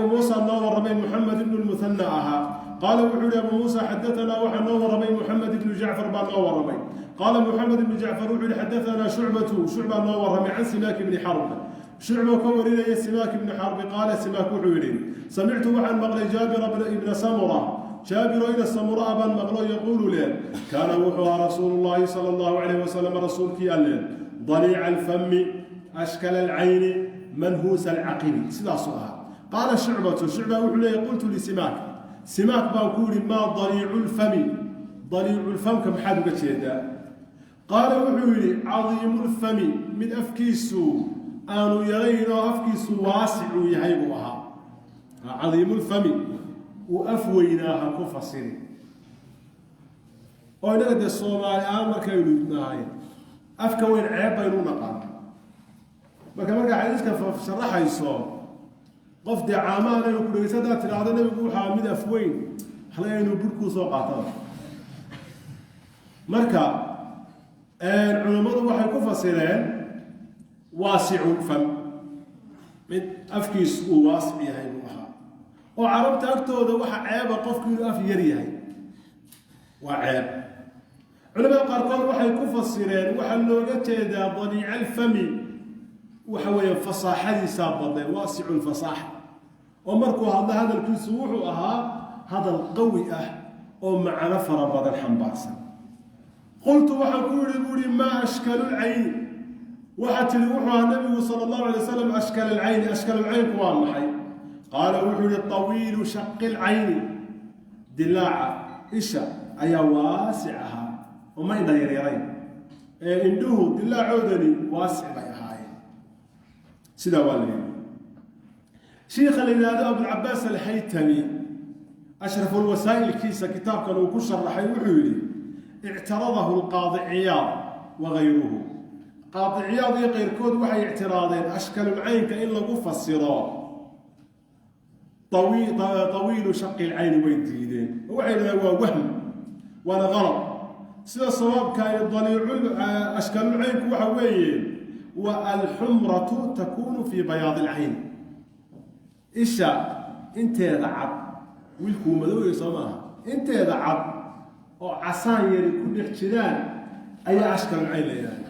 [SPEAKER 1] موسى النور رمي محمد بن المثنى قال وحول أبو موسى حدثنا وحنا ورمي محمد بن جعفر بن نور رمي قال محمد بن جعفر وحول حدثنا شعبة نور رمي عن سماك بن حرب شعبة كورين يا سماك بن حرب قال سماك وحولين سمعت وحن مقل جابر بن سمرة جابر إلى السمراء بن مغلو يقول له كان وحوها رسول الله صلى الله عليه وسلم رسولك الليل ضليع الفم أشكل العين منهوس العقل سيدا صلها قال شعبة وحلي قلت لسماك باكور ما ضليع الفم كم حد بتشيدا قال وحلي عظيم الفم من أفكيسو أنو يرين أفكيسو واسع يهيبوها عظيم الفم وأفويناها كفصيل ونقد الصومالي آمر كيلودناهاي أفكوين عيب بينونا قام مركا حديثك فشرحها يصوم قفدي عامان يقول يسدات العدد يقول حامد أفوين حلا إنه بركو سوق عطار مركا العلماء waxay ku fasireen waasi'u fam mid afkiis uu waasi' yahay waxa oo carabta agtooda waxa ceeb qofku inuu af yar yahay waa ceeb culimada qaarkood waxay ku fasireen waxa looga jeedaa daliic al-fami waxa weeye fasaaxadiisa baday waasi'u al-fasaax oo markuu hadalkiisu wuxuu ahaa hadal qawi ah oo macna fara badan xambaarsan قلت وحقولي ما أشكال العين وحتى وحوها النبي صلى الله عليه وسلم أشكال العين قوام محي قال وحولي الطويل شق العين دلاعة إشا أي واسعها وما يدير يرين إندوه دلاع عودني واسع بيهاي سيدا والي شيخ الإنادة أبو العباس الحيتمي أشرف الوسائل كيسة كتاب كانوا كشر رحي وحولي اعترضه القاضي عياض وغيره قاطعيات غير كود وحي اعتراضين أشكال العين كإن لغو فسرا طويل شق العين ويديدين وحي هو وهم وأنا غلط سيدا الصواب كان الضليع أشكال العين كوحوين والحمرة تكون في بياض العين إيشا انت يدعب ويلكو مدوي سماها انت يدعب أو عسان يري كل احتلال أي أشكال العين ليلان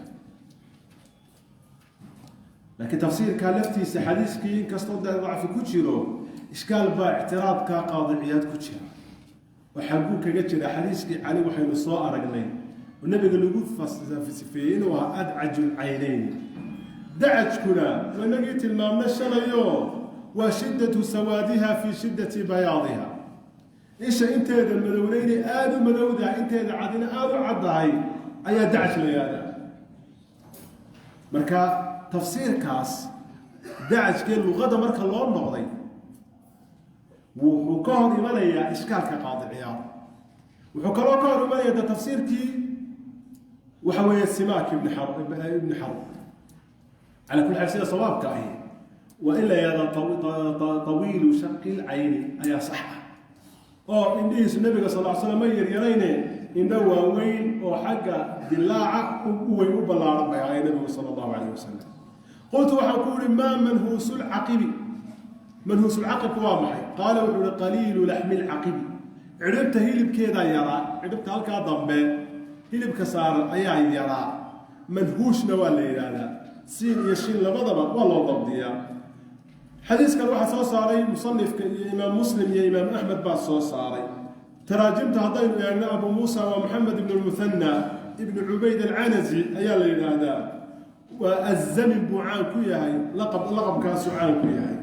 [SPEAKER 1] لكن تفسير كالفتي سحديث كي كاستود ضعف كوتشيرو إشكال با اعتراض كقاضعيات كوتشيرو وحبوك جتشي حديث كي علي وحين الصواء رجلين والنبي قال له في سفين وأدعج العينين دعج كنا ونجيت المامنا الشريو وشدة سوادها في شدة بياضها إيش أنت هذا المدونين آدو مدودها أنت هذا عادنا آدو عضهاي أي دعج ليانا مركا تفسير كاس دعج كان لغة مركا اللون نقضي وكان إيمانيا إشكال كقاضي عيار وحكروا كانوا إيمانيا ده تفسير كي وحوي السماك ابن حرب على كل حال سيدة صواب كاهي وإلا يا طويل شق العين أي صح إنديس النبي صلى الله عليه وسلم يرينين إن هو وين وحق دلاعة وين وبلا ربي على النبي صلى الله عليه وسلم قلت وحقول ما منهوس العقب منهوس العقب وامحي قال وحول قليل لحم العقب عربت هيلب كذا يرى عربت هلكا ضمبه هيلب كسار أيا يرى منهوش نوال ليلانا سين يشين لبضبا والله ضبطيا حديث كان واحد صوص علي مصنف إمام مسلم يا إمام أحمد بعد صوص علي تراجمت هذين يعني أبو موسى ومحمد بن المثنى ابن عبيد العنزي أيال هذا والزمن بوعان كوياهي لقب كاسو عان كوياهي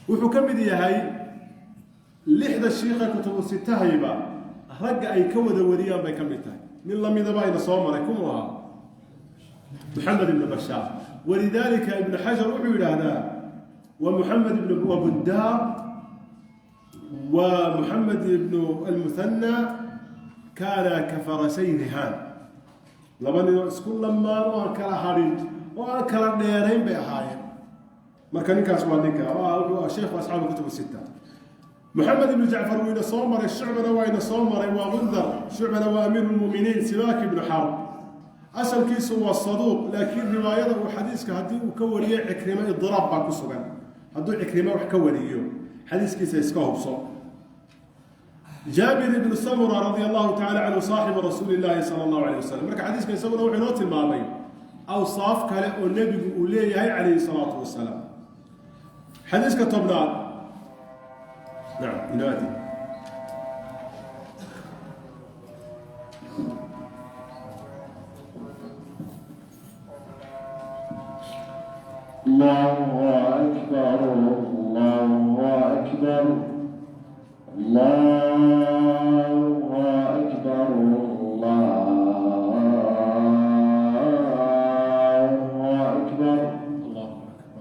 [SPEAKER 1] وحكم دي هاي لحدة الشيخة كتب ستة هيبا رجع أي كود وريان بيكملتها من لم يذبين صوم ركومها محمد بن بشار ولذلك ابن حجر أعيد هذا ومحمد بن وبندار ومحمد بن المثنى كان كفرسي رهان لمن يسكن لما وكلا حريج وكلا ديرين بهاين ما كان كاس وانك الشيخ واصحاب الكتب السته محمد بن جعفر وين صومر الشعبنا وين صومر وغندر شعبنا وامير المؤمنين سلاك بن حرب أصل كيس هو الصدوق لكن رواية وحديث كهدي وكورية عكرمة الضرب باكو سجن هدو عكرمة وحكورية حديث كيس يسكوه بصوت جابر بن سمرة رضي الله تعالى عنه صاحب رسول الله صلى الله عليه وسلم مرك حديث كيس سمرة وعنوت الماضي أوصاف كلا النبي أوليه عليه الصلاة والسلام حديث كتبنا نعم ينادي
[SPEAKER 2] الله أكبر الله أكبر الله أكبر الله أكبر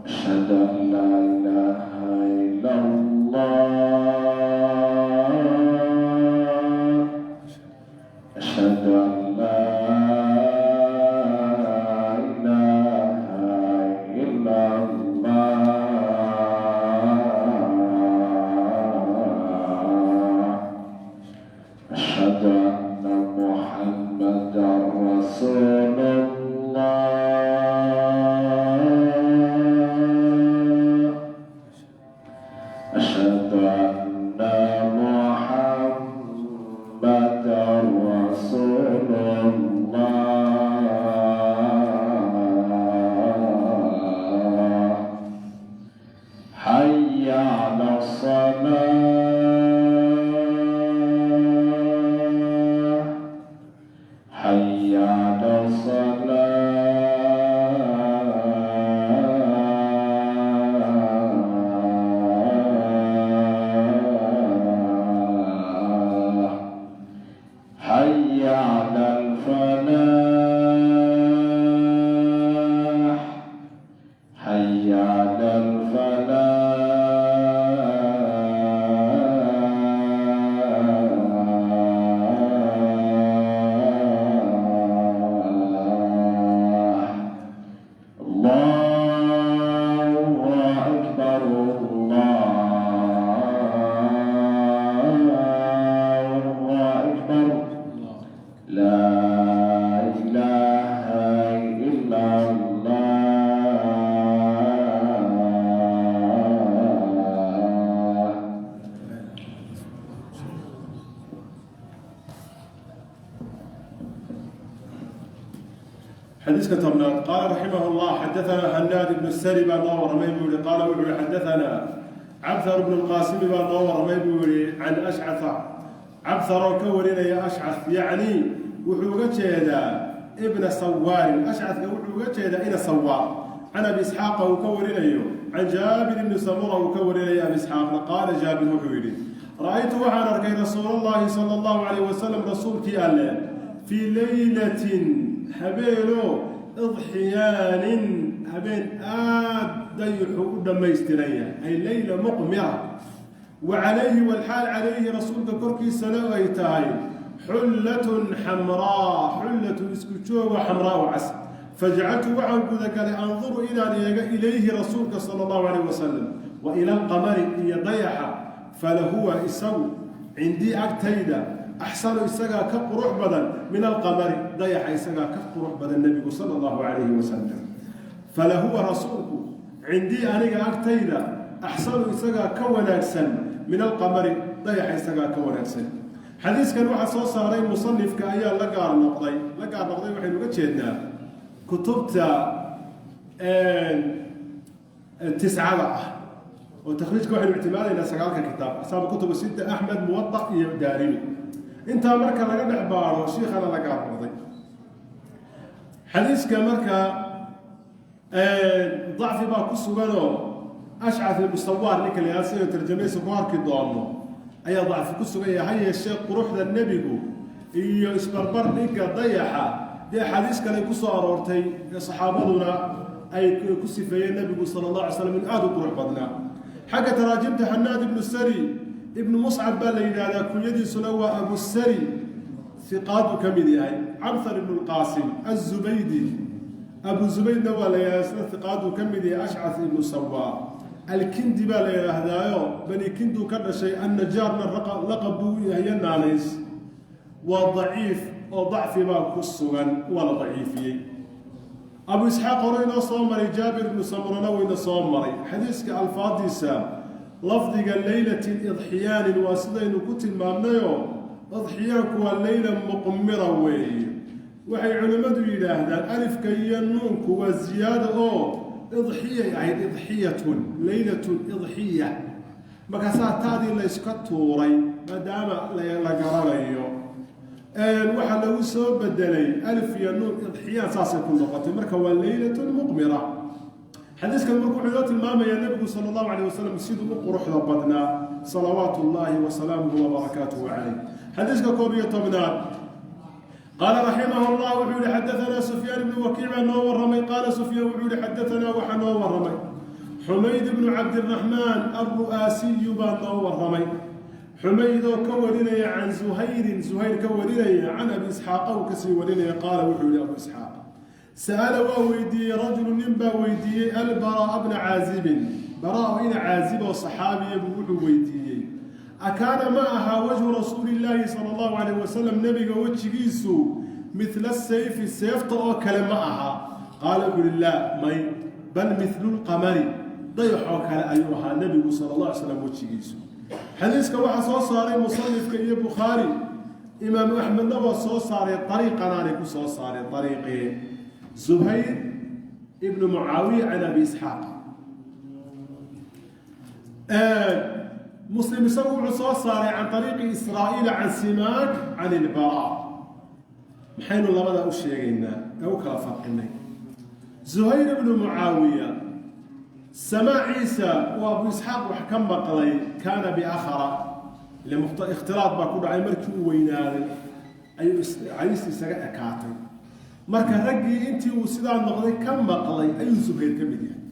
[SPEAKER 2] أشهد أن لا إله إلا الله أشهد أن لا حي على الفلاح
[SPEAKER 1] حديث كتبنا قال رحمه الله حدثنا هناد بن السري بن نور ميموري قال وحول حدثنا عبثر بن القاسم بن نور ميموري عن أشعث عبثر كورنا يا أشعث يعني وحول جيدا ابن سوار أشعث وحول جيدا إلى سوار عن أبي إسحاق وكورنا عن جابر بن سمرة وكورنا يا أبي إسحاق قال جابر وحولي رأيت وحنا ركي رسول الله صلى الله عليه وسلم رسولك الله في ليلة هبيلو اضحيان هبين ضيحوا دميستريا أي ليلة مقمرة وعليه والحال عليه رسولك كركي سنة ويتاي حلة حمراء حلة اسكتشوة حمراء وعسل فجعلت وعن كذا أنظر إليه رسولك صلى الله عليه وسلم وإلى القمر يضيح فلهو إسو عندي أكتيدا أحسن إسقى كقروح بدن من القمر ضيح إسقى كقروح بدن النبي صلى الله عليه وسلم فلهو رسولك عندي أنا أكتيدا أحسن إسقى كوناكسن من القمر ضيح إسقى كوناكسن حديث كان واحد صارين مصنف كأيا لقى النقضي وحين وجدنا كتبت تسعة وتخريج واحد اعتماد إلى سقالك الكتاب أصاب كتب الستة أحمد موطأ دارمي أنت مركا لقى عبارة وشيخ أنا لقى عبارة حديث كمركا ضعف باكو سجنو أشعث المستوار لك اللي هالسنة ترجمة سكوار كدوامه أي ضعف كسجية هي الشيخ روح ذا النبي إيو إسبربر لك ضيحة دي حديث كان يكسو أرورتي صحابتنا أي كسفي النبي صلى الله عليه وسلم من آدو قروح بدنا حاجة تراجمت حناد بن السري ابن مصعب بالليل على كل يد سلوى أبو السري ثقات كمدي هاي عبثر بن القاسم الزبيدي أبو الزبيد نوال يا ثقات كمدي أشعث بن سوار الكندي بالليل هذايو بني كندو كذا شيء النجار لقبوا يهينا عليس وضعيف وضعف ما كسوغان ولا ضعيفي أبو إسحاق رينا صومري جابر بن سمرنا وين صومري حديثك الفاضيسة لفظ الليلة إضحيان واسدين كتل مامنيو إضحيان كوا الليلة مقمرة وحي علماء إلى هذا الألف كي النون كوا زيادة إضحية يعني إضحية ليلة إضحية مكاسات تادي اللي سكتوري ما دام لا قراليو waxaa lagu soo bedelay alif iyo nuun idxiyaan saasay ku noqotay marka waa laylatun muqmira xadiiskan markuu wuxuu tilmaamayaa nabigu sallallahu alayhi wasallam siduu u quruxda badnaa salawaatullaahi wa salaamuhu wa barakaatuhu alayhi xadiiska koob iyo tobnaad قال رحمه الله وحول حدثنا سفيان بن وكيع نور رمي قال سفيان وحول حدثنا وحنور رمي حميد بن عبد الرحمن الرؤاسي بن نور رمي حميد كورنا عن زهير كورنا عن أبي إسحاق وكسي ورنا قال وحول أبو إسحاق سأل وويدي رجل نبا ويدي البراء بن عازب براء إن عازب وصحابي يقول ويدي أكان معها وجه رسول الله صلى الله عليه وسلم نبي وجهيسو مثل السيف توكل معها قال قل الله مي بل مثل القمر ضيحك أيها النبي صلى الله عليه وسلم وجهيسو حديثك واحد صار مصنف كي بخاري إمام أحمد نبى صار طريق نارك صار طريق زهير ابن معاوية عن أبي إسحاق مسلم يسوع صار عن طريق إسرائيل عن سماك عن البراء محين الله بدأ الشيء أو كافقنا زهير بن معاوية سماع عيسى وابو اسحاق وحكم بقلي كان باخره اختلاط باكو دعي مركي ويناد اي عيسى سغا اكاتي marka ragii intii uu sidaa noqday kan maqlay ayuu Zubayr ka mid yahay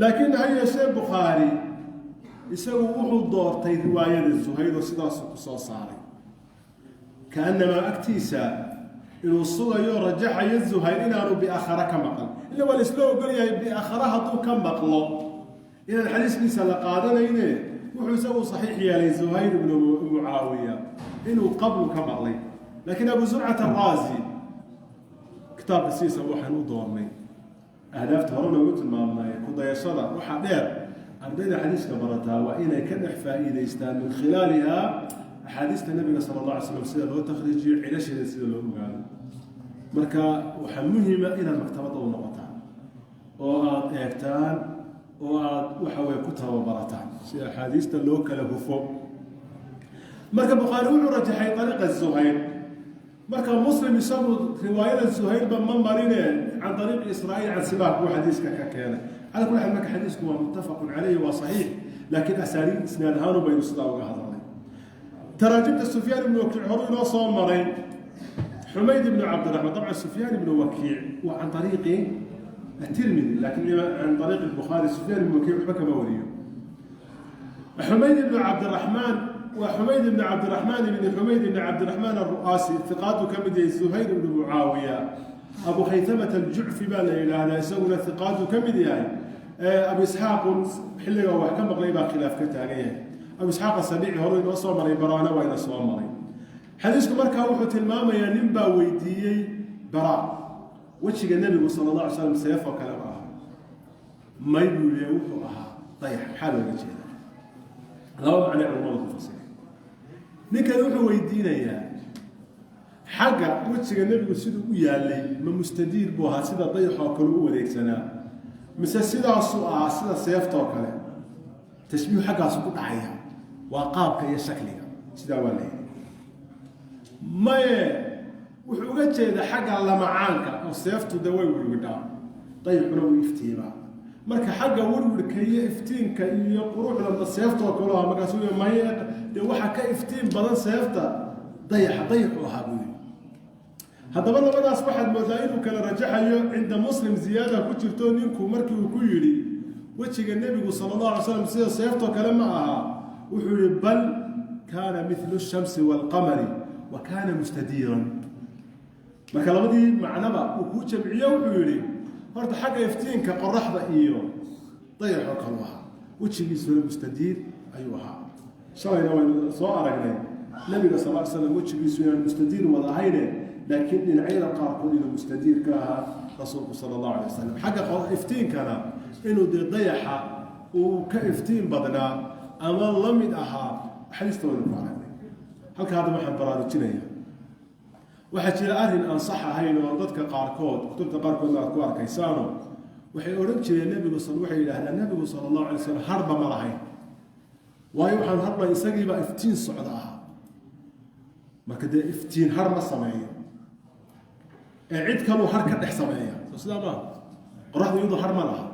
[SPEAKER 1] laakiin hay'ashee Bukhari isagu wuxuu doortay riwaayada Zuhayr sidaas ku soo saaray kaanama aktiisa inuu sugayo rajaxay Zuhayr inaanu bi akhara ka maqal إلا والإسلام قال يا بآخرها تو كم بقلو إلى الحديث ليس لقادنا وحسبه صحيح يا زهير بن معاوية إنه قبل كم بقلي لكن أبو زرعة الرازي كتاب السيسة وحنو دورني أهداف تهرنا مثل ما يكون يصلى وحدير أبدأنا حديث كبرتها وإن كان فائدة يستان من خلالها حديث النبي صلى الله عليه وسلم سيدة لو تخرج علاش سيدة لو قال marka waxaa muhiima inaad maktabadda u noqotaan oo aad eegtaan oo aad waxa weye ku tababarataan si axaadiista loo kala hufo marka bukhaari wuxuu rajaxay ariiqa zuhayr marka muslim isagu riwaayada zuhayrba ma marine can ariiqi israa'iil can sibaaq buu xadiiska ka keenay cala kulli xaal marka xadiisku waa muttafaqun calayhi waa saxiix laakiin asaaniid isnaad ahaanu baynu sidaa uga hadalnay taraajimta sufyaan ibnu wakiic horu inoo soo maray xumayd ibnu cabdiraxmaan dabcan sufyaan ibnu wakiic waa can ariiqi الترمذي لكن عن طريق البخاري سفيان بن وكيع وحبك موريه حميد بن عبد الرحمن وحميد بن عبد الرحمن بن حميد بن عبد الرحمن الرؤاسي ثقات كمدي زهير بن معاوية أبو خيثمة الجعفي بان إلى هذا يسوون ثقات كمدي أبو إسحاق حلقة وحكم قريبا خلاف كتانية أبو إسحاق السبيعي هو إنه صومري برانا وإن صومري حديثكم مركا وحوة الماما ينبا ويديي براء وجهك النبي صلى الله عليه وسلم سيفه كلامها ما يقول يوحها طيح حاله وجهه لو معنى علماء التفسير نيكا يوحوا ويدينا يا حاجة وجهك النبي سيدو يالي ما مستدير بوها سيدا طيحه كله وليك سنة مثل سيدا الصوء سيدا سيفته كلام تشبيه حاجة سقوط عليها وقابك يا شكلها سيدا ولي ما wuxuu uga jeedaa xagga lamacaanka oo seeftu daway wirwidhaa dayixuna wuu iftiimaa marka xagga wirwidhka iyo iftiinka iyo quruxda seeftoo kale ah markaasuu yahay maya dee waxaa ka iftiin badan seefta dayixu ahaa buu yidhi haddaba labadaas waxaad moodaa inuu kala rajaxayo cinda muslim ziyaada ku jirto ninku markii uu ku yidhi wejiga nebigu sala allahu alay slam sida seeftoo kale ma aha wuxuu yidhi bal kaana mithlu shamsi waalqamari wa kaana mustadiiran marka labadii macnaba uu ku jamciyo wuxuu yiri horta xagga iftiinka qoraxda iyo dayaxo kale waxa wajigiisu mustadiir ayuu ahaa shalayna waan soo aragnay nabiga sallallahu alayhi wasallam wajigiisu inuu mustadiir wada ahayne laakiin dhinacyada qaarkood inuu mustadiir ka ahaa rasuulku sallallahu alayhi wasallam xagga iftiinkana inuu dayaxa uu ka iftiin badnaa ama la mid ahaa xadiista wada ku aragnay halka hadda waxaan baraarujinayaa waxaa jira arrin aan sax ahayn oo dadka qaarkood kutubta qaarkood aad ku arkaysaano waxay odhan jireen nebigu waxay yidhaahdaan nebigu sala allahu alay wasalam harba ma lahayn waayo waxaan harbay isagiibaa iftiin socda ahaa marka dee iftiin har ma sameeyo ee cid kaluu har ka dhex sameeya soo sidaa maaha qoraxdu iyadu har ma laha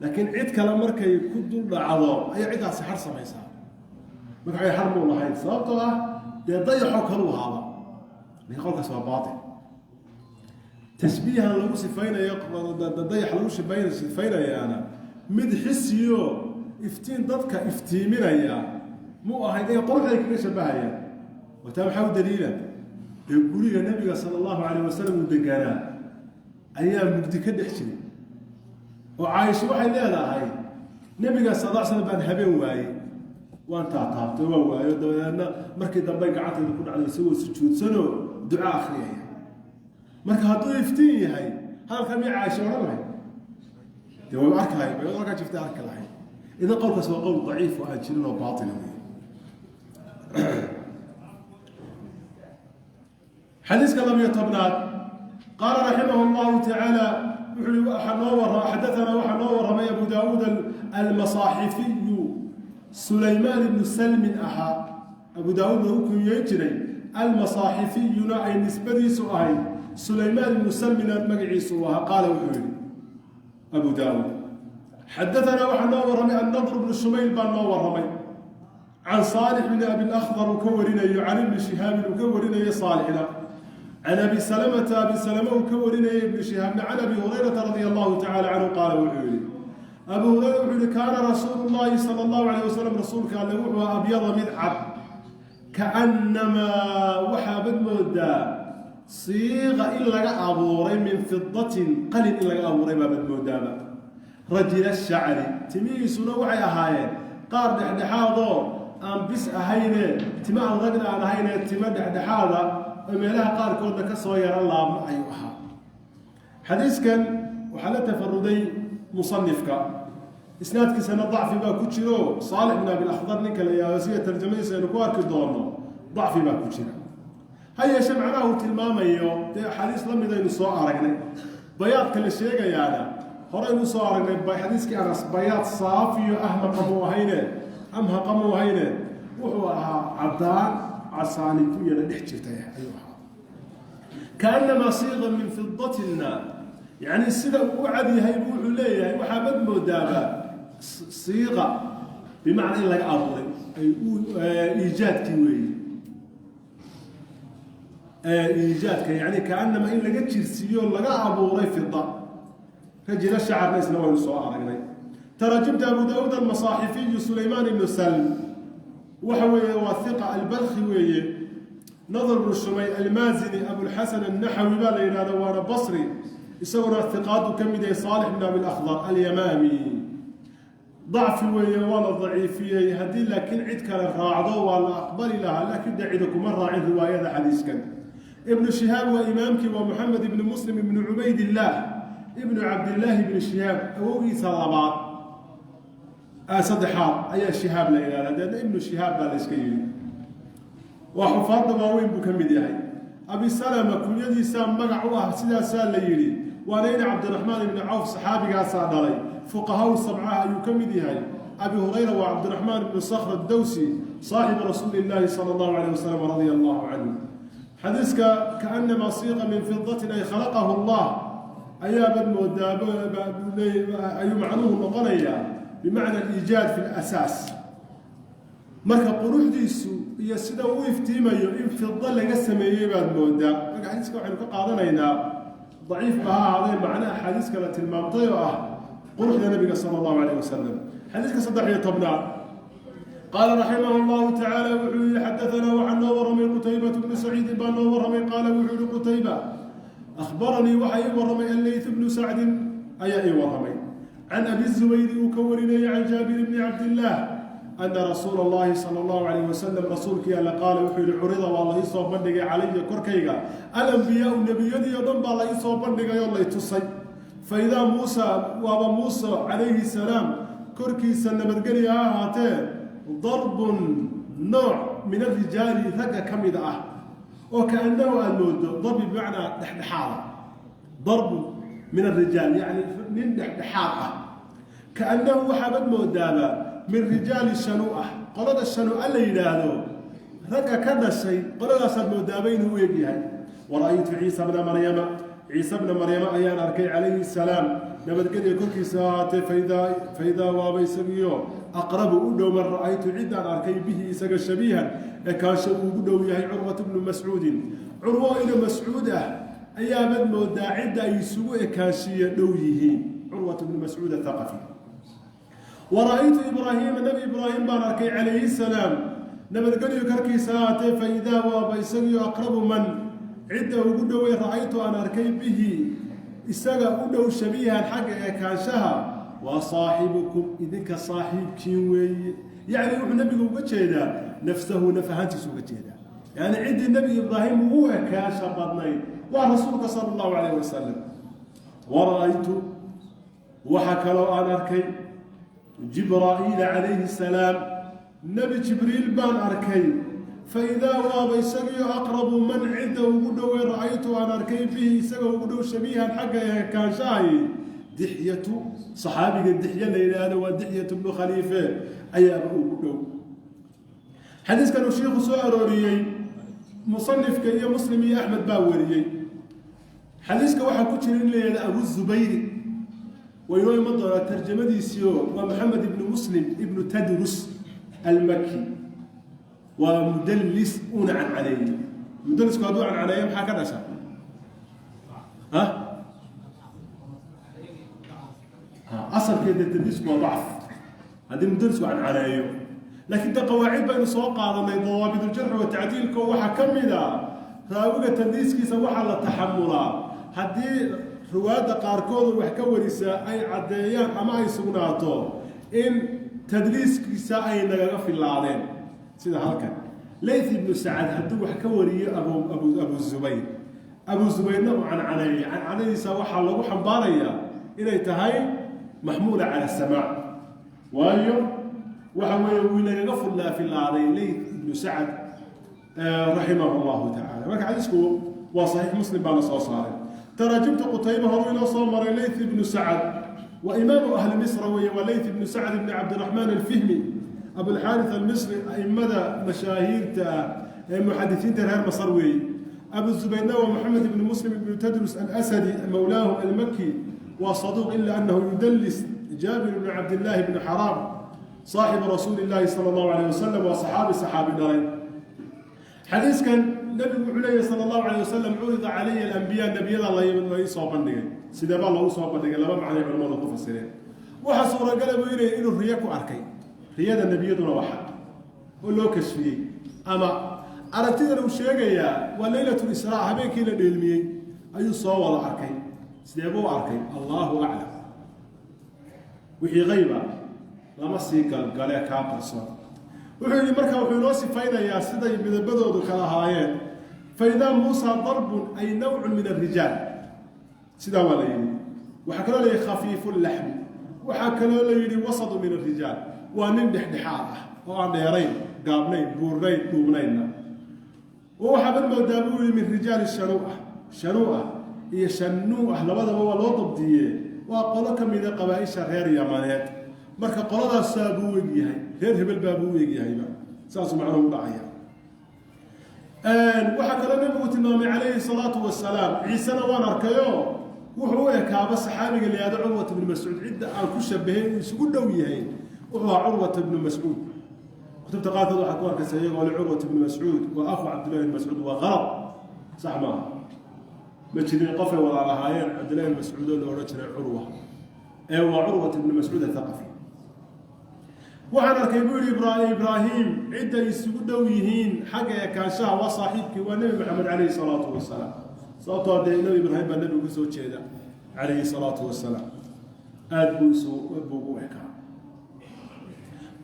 [SPEAKER 1] laakiin cid kale markay ku dul dhacdo ayay ciddaasi har samaysaa marka waxay har muu lahayn sababtoo ah dee dayaxoo kaluu ahaaba من قولك سوى باطل تشبيها لو سفينا ضيح لو شبين سفينا يا انا مد حسيو افتين ضدك افتيمنا يا مو هيدا قرح لك شبهها يا وتم حاول دليلا يقول يا النبي صلى الله عليه وسلم دقانا ايام بدي كدحشي وعايش واحد لا هاي النبي صلى الله عليه وسلم بعد هبين واي وانت عطابت واي ودنا markii dambe gacanta ku dhacday soo sujuudsano duca akhriyay marka hadduu iftiin yahay halka mi caasho walahay dee waa arkay bay wada ka jifta arkay idan qowlkaas waa qowl daciif oo ajrin oo baatil حديث كلام يتبنات قال رحمه الله تعالى حدثنا وحنور رمي أبو داود المصاحفي سليمان بن سلم أحا أبو داود ممكن يجري المصاحفي أي نسبة سؤال سليمان بن سلم المقعي سواها قال وحولي أبو داود حدثنا وحنور رمي النضر بن شميل بن نور رمي عن صالح بن أبي الأخضر وكورنا عن ابن شهاب وكورنا صالحنا عن أبي سلمة وكورنا ابن شهاب عن أبي هريرة رضي الله تعالى عنه قال وحولي أبو هريرة كان رسول الله صلى الله عليه وسلم رسول كان له أبيض مذعب كأنما وحابد مدى صيغة إلا أبوري من فضة قليل إلا أبوري ما بدمدى رجل الشعر تميس نوعي أهاين قار دحدحاضو أم بس أهيني تما الغدنا عن هيني تما دحدحاضا وميلها قار كودنا كسوير الله ما أيوها حديث كان وحالة تفردي مصنفك إسنادك سنة ضعف ما كتشرو صالح بن أبي الأخضر نك الياسية ترجمة سنكوار كدورنا ضعف ما كتشرو هيا شمعناه تلماميو دي حديث لم يدين سوء عرقنا بياض كل شيء يعني هرين سوء عرقنا بحديث كأنس بياض صافي أهم قموهين أمها قموهين وهو عبدان عصاني تويا لنحجته أيها كأنما صيغا من فضة لنا يعني السيدة وعدي هيبوح ليه وحابد مدابة صيغة بمعنى إنك أرضي إيجاد كوي إيجاد يعني كأنما إن لقيت شرسيون لقى أبو ري فضة فجينا الشعر ناس نوع السؤال ترجمت أبو داود المصاحفي سليمان بن سلم وحوي وثقة البلخي نظر بن الشمي المازني أبو الحسن النحوي بالإلى دوار بصري يسوون الثقات كمدي صالح بن أبي الأخضر اليمامي ضعف ولا ضعيفية هدي لكن عد كان راعضو ولا أقبل لها لكن دعيدكم مرة عن رواية حديث كان ابن شهاب وإمامك ومحمد بن مسلم بن عبيد الله ابن عبد الله بن شهاب أوغي صلابات صدحات أي شهاب لا إله إلا ابن شهاب بالإسكيل وحفاظ دواوين بكمدي هاي أبي سلمة كن يدي سام مقعوها سيدا سال ليلي ولين عبد الرحمن بن عوف صحابي قاسا علي فقهاء السبعة يكمدي هاي أبي هريرة وعبد الرحمن بن صخر الدوسي صاحب رسول الله صلى الله عليه وسلم رضي الله عنه حديثك كأنما صيغ من فضة أي خلقه الله أيام المودة أي معنوه النقرية بمعنى الإيجاد في الأساس marka quruxdiisu iyo sida uu iftiimayo in fidda laga sameeyay baad moodaa marka xadiiska waxaan ka qaadanaynaa ضعيف baa hada macna xadiiska la tilmaamtay oo ah quruxda nabiga sallallahu alayhi wasallam xadiiska 13 قال رحمه الله تعالى وحول حدثنا وعن ورمي قتيبة بن سعيد بن ورمي قال وحول قتيبة أخبرني وحي ورمي الليث بن سعد أي ورمي عن أبي الزبير وكورني عن جابر بن عبد الله أن رسول الله صلى الله عليه وسلم رسولك يا قال وحي العرض والله يصوب بندق علي كركيغا الأنبياء والنبي يدن بالله يصوب بندق يلا يتصي فإذا موسى وابا موسى عليه السلام كركي سنبدقري هاتين ضرب نوع من الرجال ثقة كمدة وكأنه المود ضرب بمعنى دحدحارة ضرب من الرجال يعني من دحدحارة كأنه حبد مودابا من رجال الشنوءة قلد الشنوءة اللي يلادو ذكا كذا الشيء قلد أسد مودابين هو يجيها ورأيت عيسى بن مريم أيان أركي عليه السلام نبت قد يكون كسات فإذا وابي سبيو أقرب أولو من رأيت عدا أركي به سقى شبيها كان شبه أولو يهي عروة بن مسعود عروة إلى مسعودة أيام المودع عدا يسوء كاشية دويه عروة بن مسعود الثقفي ورأيت إبراهيم النبي إبراهيم باركي عليه السلام نبت قد يكركي ساته فإذا وبيسقي أقرب من عدة وقدوي رأيت أن أركي به إساق قدو شبيها حق كاشها وصاحبكم إذنك صاحب كيوي يعني النبي قد شيدا نفسه نفهانت سوق شيدا يعني عد النبي إبراهيم هو كاشا بطنين ورسولك صلى الله عليه وسلم ورأيت وحكى له أن أركي جبرائيل عليه السلام نبي جبريل بان أركي فإذا واب يسقي أقرب من عنده وقدو رأيت أن أركي به يسقي وقدو شبيها حقا كان شاي دحية صحابي الدحية اللي أنا ودحية بن خليفة أي أبو وقدو حديث كانوا الشيخ سؤالوري مصنف كي مسلمي أحمد باوري حديث كواحد كتير لي أبو الزبير وينوي مضى ترجمة سيو ومحمد بن مسلم ابن تدرس المكي ومدلس عن عليه مدلس قادوا عن عليه محاكا نشا ها أصل كده التدليس هو ضعف هذا مدلس عن عليه لكن ده قواعد بين سواق على ضوابط الجرح والتعديل كوحة كم ذا راوغة التدليس كي سوحة للتحملات هذه رواية قاركود وحكوريسا أي عديان أما أي سغناتو إن تدليس كيسا أي نغاق في العالين سيدا هالكا ليث بن سعد هدو حكوري أبو الزبير أبو الزبير نبو عن عني سواحا لغو حنباريا إلي تهي محمولة على السماع وأيو وحوي ونغاق في العالين ليث بن سعد رحمه الله تعالى. marka xadiisku waa sahih muslim baa soo saaray. taraajimta qutayba hore inoo soo maray layth ibn sa'ad wa imam ahli misr wa layth ibn sa'ad ibn abd الرحمن الفهمي abu al-harith al-misri aimada mashahirta muhaddithin reer masr weey. أبو الزبير ومحمد بن مسلم بن تدرس الأسدي مولاه المكي وصدوق إلا أنه يدلس جابر بن عبد الله بن حرام صاحب رسول الله صلى الله عليه وسلم صحابي النارين. حديث كان نبي عليه صلى الله عليه وسلم عرض علي الأنبياء نبي الله يصاب النجم سيدنا الله يصاب النجم لما معنى علماء التفسيرين وحصور قلبه إلى إنه الرياك أركي رياض النبي دون واحد ولو كشفي أما aragtida uu sheegaya waa laylatul israa habeenkii la dheelmiyay ayuu soo wada arkay sidee buu arkay Allahu a'lam wixii qayba lama sii galgale ka qarsoon wuxuu yiri marka wuxuu noo sifaynayaa sida midabadoodu kala ahaayeen fayda Musa darbun ay naw'un min ar-rijal sida waa la yiri waxa kale la khafiiful lahm waxa kale la yiri wasad min ar-rijal waa nin dhexdhexaad ah oo aan dheerayn gaabnayn buurnayn duubnayn وحبل مدابو من رجال الشنوءة هي شنوءة لبدا هو لو ضبطيه وقال كم إذا قبائل غير يمانيات مركا قلدا سابو يجيها غير هبل بابو يجيها ساس معنا وضعيا وحكى لنا النبي عليه الصلاة والسلام عيسى نوان أركيو وهو يكاب الصحابي اللي هذا عروة بن مسعود عدة أو كشبهين يسقون دويهين وهو عروة بن مسعود كتبت قاتل وحكوار كسيئة ولعروة بن مسعود وأخو عبد الله بن مسعود وغرب صح معه مجدين قفل ولا رهايين عبد الله بن مسعود اللي ورجل عروة أيوة عروة بن مسعود الثقفي وعن كيقول إبراهيم عدة يسجد دويهين حاجة كان شاه وصاحبك والنبي محمد عليه الصلاة والسلام صوت النبي إبراهيم النبي قصو كذا عليه الصلاة والسلام أدبوسو وبوبوحك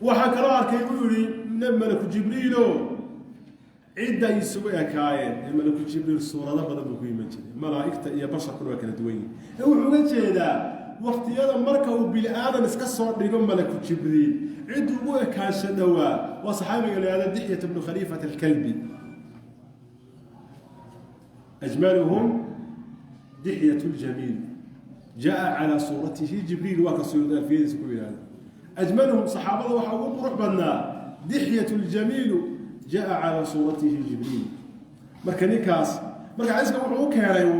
[SPEAKER 1] وحكى كيقول ملك جبريل عدة يسوي كاين ملك جبريل صورة بدل مقيمة ملائكة يا بشر كلها كانت دوين هو حاجة كذا وقت هذا مركب بالآدم اسكسر بيقوم ملك جبريل عدة هو كان شدوا وصحابي قال هذا دحية بن خليفة الكلبي أجملهم دحية الجميل جاء على صورته جبريل وكسر الفيل سكوي هذا أجملهم صحابة وحاول روح بنا دحية الجميل جاء على صورته جبريل مركني كاس مركا عايز وحو كايو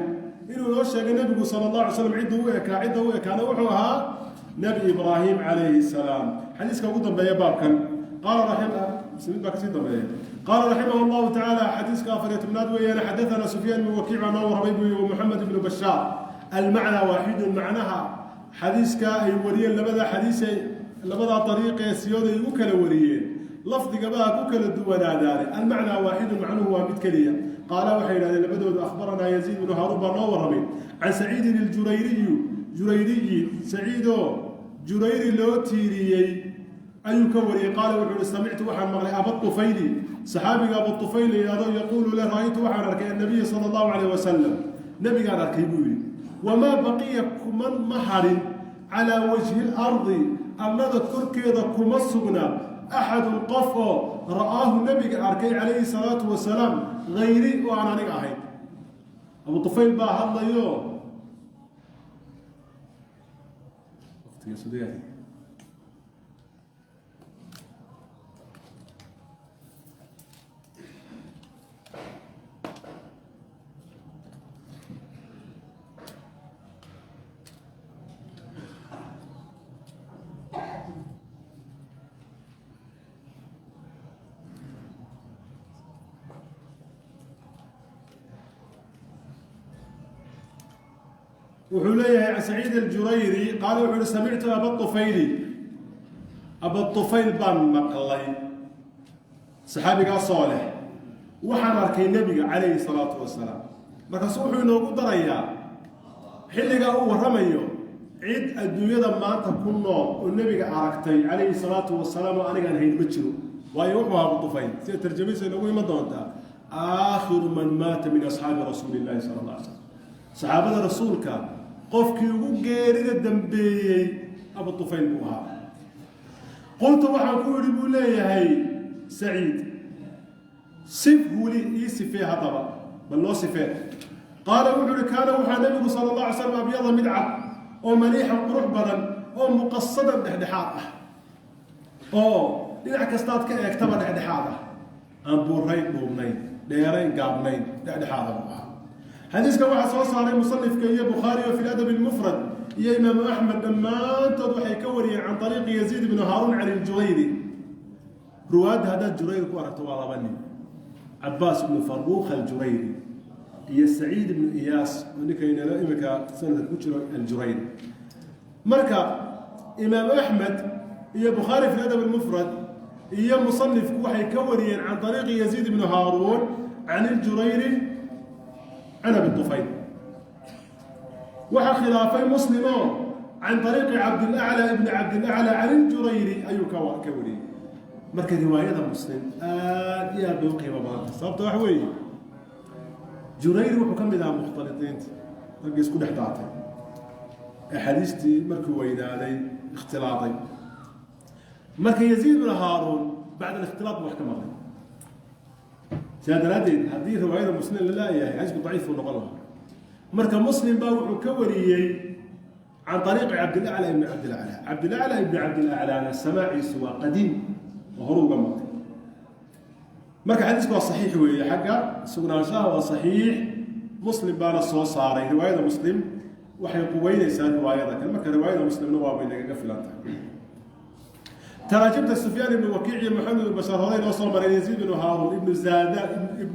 [SPEAKER 1] إنه لو شيغ النبي صلى الله عليه وسلم عده هو كان وحوها نبي إبراهيم عليه السلام حديث كان قدام بيا باب كان قال رحمه الله تعالى حديث كافر يتمناد ويانا حدثنا سفيان بن وكيع عن ربيبي ومحمد بن بشار المعنى واحد معناها حديث كاي وريان لبدا حديثي لبدا طريقه سيوده يوكل وريين لفظ قبلها كوكل الدوانا داري المعنى واحد معناه هو متكلية قال وحينا لبدود أخبرنا يزيد بن هارون بن عن سعيد جريري سعيد جريري لوتيري أي كوري قال وحنا سمعت وحن مغلي أبو الطفيلي صحابي أبو الطفيلي يقول له رأيت وحن ركي النبي صلى الله عليه وسلم نبي قال ركيبولي وما بقي من محر على وجه الأرض أما ذكر كذا كمسقنا أحد القفة رآه النبي أركي عليه الصلاة والسلام غيري وأنا نقاهي أبو طفيل باه الله يو أختي يا صديقي وحليه عن سعيد الجريري قال وحول سمعت أبا الطفيل بن مقلي صحابي قال صالح وحنا ركي النبي عليه الصلاة والسلام ما كسوحوا إنه قدريا حلقة هو رميه عيد الدنيا ما تكون والنبي عركتي عليه الصلاة والسلام وأنا كان هين بتشرو ويوحوا أبو الطفيل ترجمي سنوي ما دونتا آخر من مات من أصحاب رسول الله صلى الله عليه وسلم صحابة رسولك قفك يقول غير الدنبي أبو الطفيل بوها قلت وحكول بولي هاي سعيد صفه لي صفه هذا بل له صفات. قال وحول كان وحى النبي صلى الله عليه وسلم أبيض مدعة أو مليحا قروح بدن أو مقصدا دحدحاده أو لنعك استاد كأكتبه دحدحاده أم بورين بومنين ديرين قابنين دحدحاده حديث كان واحد صار مصنف كي بخاري وفي الأدب المفرد يا إمام أحمد لما تضحي كوري عن طريق يزيد بن هارون عن الجريري رواد هذا الجريري كورته والله بني عباس بن فروخ الجريري هي سعيد بن إياس ونكاين لائمك سنة كتشر الجريري مركا إمام أحمد هي بخاري في الأدب المفرد هي مصنف وحي كوري عن طريق يزيد بن هارون عن الجريري عن أبي الطفيل وحى خلافي مسلمون عن طريق عبد الأعلى ابن عبد الأعلى عن الجريري أي كوري مركز رواية مسلم يا بوقي وبارك صابت وحوي جريري وحكم ذا مختلطين رجس كل احتاطي حديثتي مركو ويدادي اختلاطي مركز يزيد بن هارون بعد الاختلاط محكمة سيادة الأدين هذه رواية مسلم لا يعني عجب ضعيف ونقلها مركز مسلم باوع كوري عن طريق عبد الأعلى ابن عبد الأعلى عبد الأعلى ابن عبد الأعلى السماعي سوى قديم وهروب ماضي مركز حديث صحيح وهي حقا سقنا شاه وصحيح مسلم بان الصوص صاري رواية مسلم وحي قوين يسال رواية ذاك المركز رواية مسلم نواب بين قفلات تراجمت السفيان بن وكيع محمد بن بشار هذين وصل بن يزيد بن هارون ابن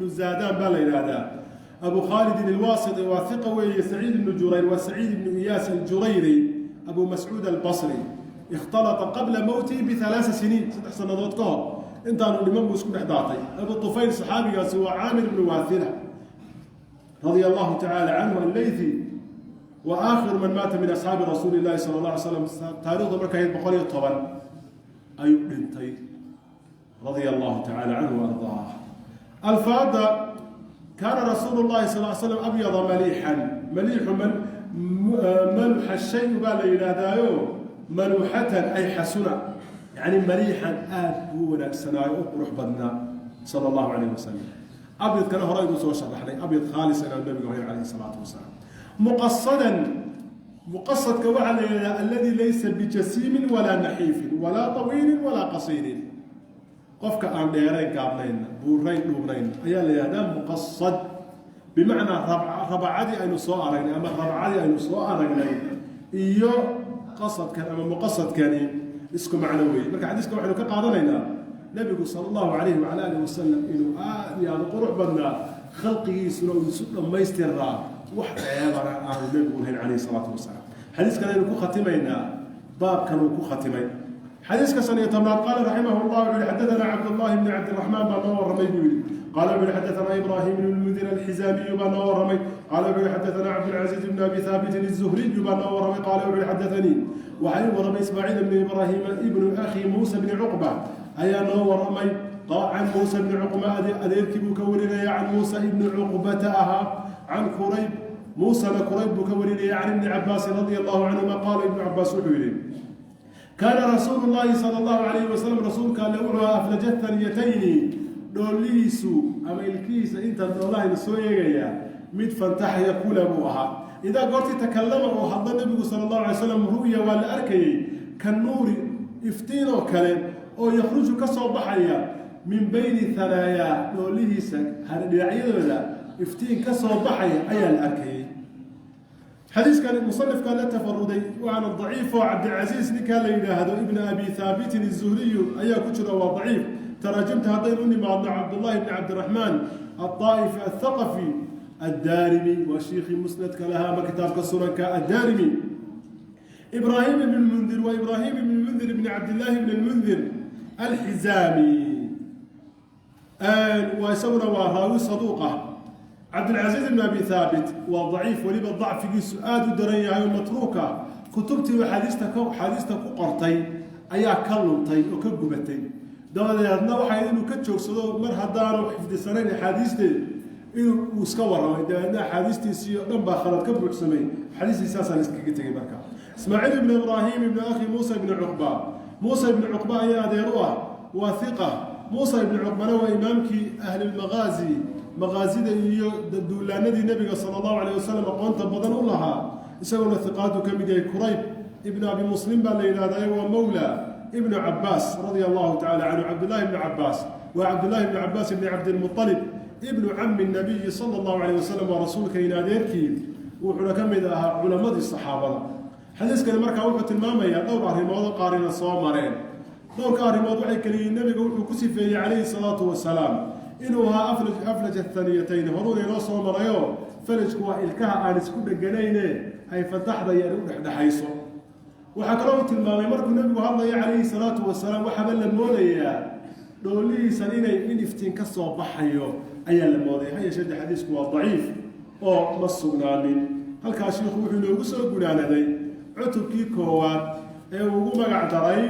[SPEAKER 1] الزادان بن هذا أبو خالد الواسطي وثقة وهي سعيد بن جرير وسعيد بن إياس الجريري أبو مسعود البصري اختلط قبل موته ب3 سنين 6 سنوات كهر انت أنا الإمام مسكون أحداثي أبو الطفيل صحابي سوى عامر بن واثلة رضي الله تعالى عنه الليثي وآخر من مات من أصحاب رسول الله صلى الله عليه وسلم تاريخ مركز بقولي طبعا أيوب بنتي رضي الله تعالى عنه وأرضاه الفاضة كان رسول الله صلى الله عليه وسلم أبيض مليحا مليح من ملح الشيء بالإلادايو ملوحة أي حسنة يعني مليحا هو سناي روح بدنا صلى الله عليه وسلم أبيض كان هراء يدوس وشرحني أبيض خالصا إلى النبي عليه الصلاة والسلام مقصد كوعل الذي ليس بجسيم ولا نحيف ولا طويل ولا قصير قفك أن ديرين قابلين بورين دوبرين أيا لهذا مقصد بمعنى ربعادي أي نصوارين أما ربعادي أي نصوارين إيو قصد كان أما مقصد كان اسكو معنوي مركا حديثكم وحنا كقادنينا نبي صلى الله عليه وعلى آله وسلم إنه يا قروح بدنا خلقه سنو سنو ما يسترى وحده عبارة عن النبي عليه الصلاة والسلام حديث كان يكون ختمينا باب كانوا يكون ختمين حديث كسن يتمنى قال رحمه الله حدثنا عبد الله بن عبد الرحمن بن نور رمي قال حدثنا ابراهيم بن المنذر الحزامي بن نور رمي قال حدثنا عبد العزيز بن ابي ثابت الزهري بن نور رمي قال حدثني وعن ورمي اسماعيل بن ابراهيم ابن اخي موسى بن عقبه اي نور رمي عن موسى بن عقبه اديرك بكورنا عن موسى بن عقبه عن كريب موسى لكريب بكورنا عن ابن عباس رضي الله عنهما قال ابن عباس كان رسول الله صلى الله عليه وسلم رسول كان له أفلجت ثنيتين دوليسو أما الكيس أنت الله نسويا مد فانتح يقول أبوها إذا قلت تكلم وحضر النبي صلى الله عليه وسلم رؤيا ولا أركي كالنور افتين وكلم أو يخرج كصباحيا من بين ثنايا دوليسك هذا يعيد افتين كصباحيا أي الأركي حديث كان المصنف كان لا تفردي وعن الضعيف وعبد العزيز كان ليلى هذا ابن ابي ثابت الزهري اي كتر وضعيف تراجمت هذين مع عبد الله بن عبد الرحمن الطائفي الثقفي الدارمي وشيخ مسند كلها كتاب كالسنن الدارمي ابراهيم بن المنذر وابراهيم بن المنذر بن عبد الله بن المنذر الحزامي ويسمونه راوي صدوقه عبد العزيز بن ابي ثابت وضعيف ولبا الضعف في سؤال دريا متروكه كتبتي وحديثتك قرطي ايا كلمتي وكغبتي دابدنا waxay inuu ka joogsado mar hadaan xifdisanay xadiiste inuu iska waramo daana xadiistiisi oo dhan ba khalad ka buuxsamay xadiistiisa asan iskaga tagay marka ismaaciil ibn ibrahim ibn akhi muusa ibn uqba ayaa adeeru ah wa thiqa موسى بن عقبة وإمامك أهل المغازي مغازي دولان النبي صلى الله عليه وسلم قنت بدن لها يسوون الثقات كم جاي كريب ابن أبي مسلم بن هذا هو مولى ابن عباس رضي الله تعالى عنه عبد الله بن عباس وعبد الله بن عباس بن عبد المطلب ابن عم النبي صلى الله عليه وسلم ورسولك يناديركي وحنا كم إذا علماء الصحابة حديث كان مركا وقت المامية دور أرهموض قارن الصومرين دور كارهموض وحي كلي النبي وكسفه عليه الصلاة والسلام إنها أفلج الثانيتين هرون إلى صومريو فلج كوا إلكها آنس كل الجنين أي فتح ذي يرود حيصو وحكروت المامي مركو النبي وهذا عليه الصلاة والسلام وحبل المولى دولي سنين من افتين كسو بحيو أي المولى هي شد حديث كوا ضعيف أو مصونان هل كاشيخ وحلو وسو قلنا ذي عتبكي كوات وقوم قعدري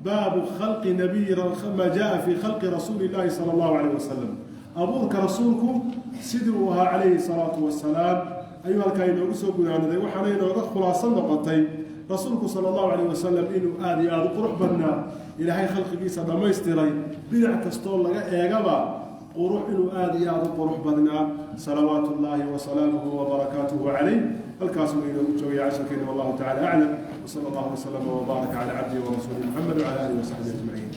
[SPEAKER 1] باب خلق نبي ما جاء في خلق رسول الله صلى الله عليه وسلم أبوك رسولكم سدروها عليه الصلاة والسلام أيها الكائن وسو قلنا ذي وحنين وقد صندقتي رسولك صلى الله عليه وسلم إنه آدي قرح بنا إلى هاي خلق بيسا ما يستري بدع كستول لغا إيقابا قروح إنه آدي قرح بنا صلوات الله وسلامه وبركاته عليه الكاسم إنه وجوي عشركين والله تعالى أعلم وصلى الله وسلم وبارك على عبده ورسوله محمد وعلى آله وصحبه أجمعين.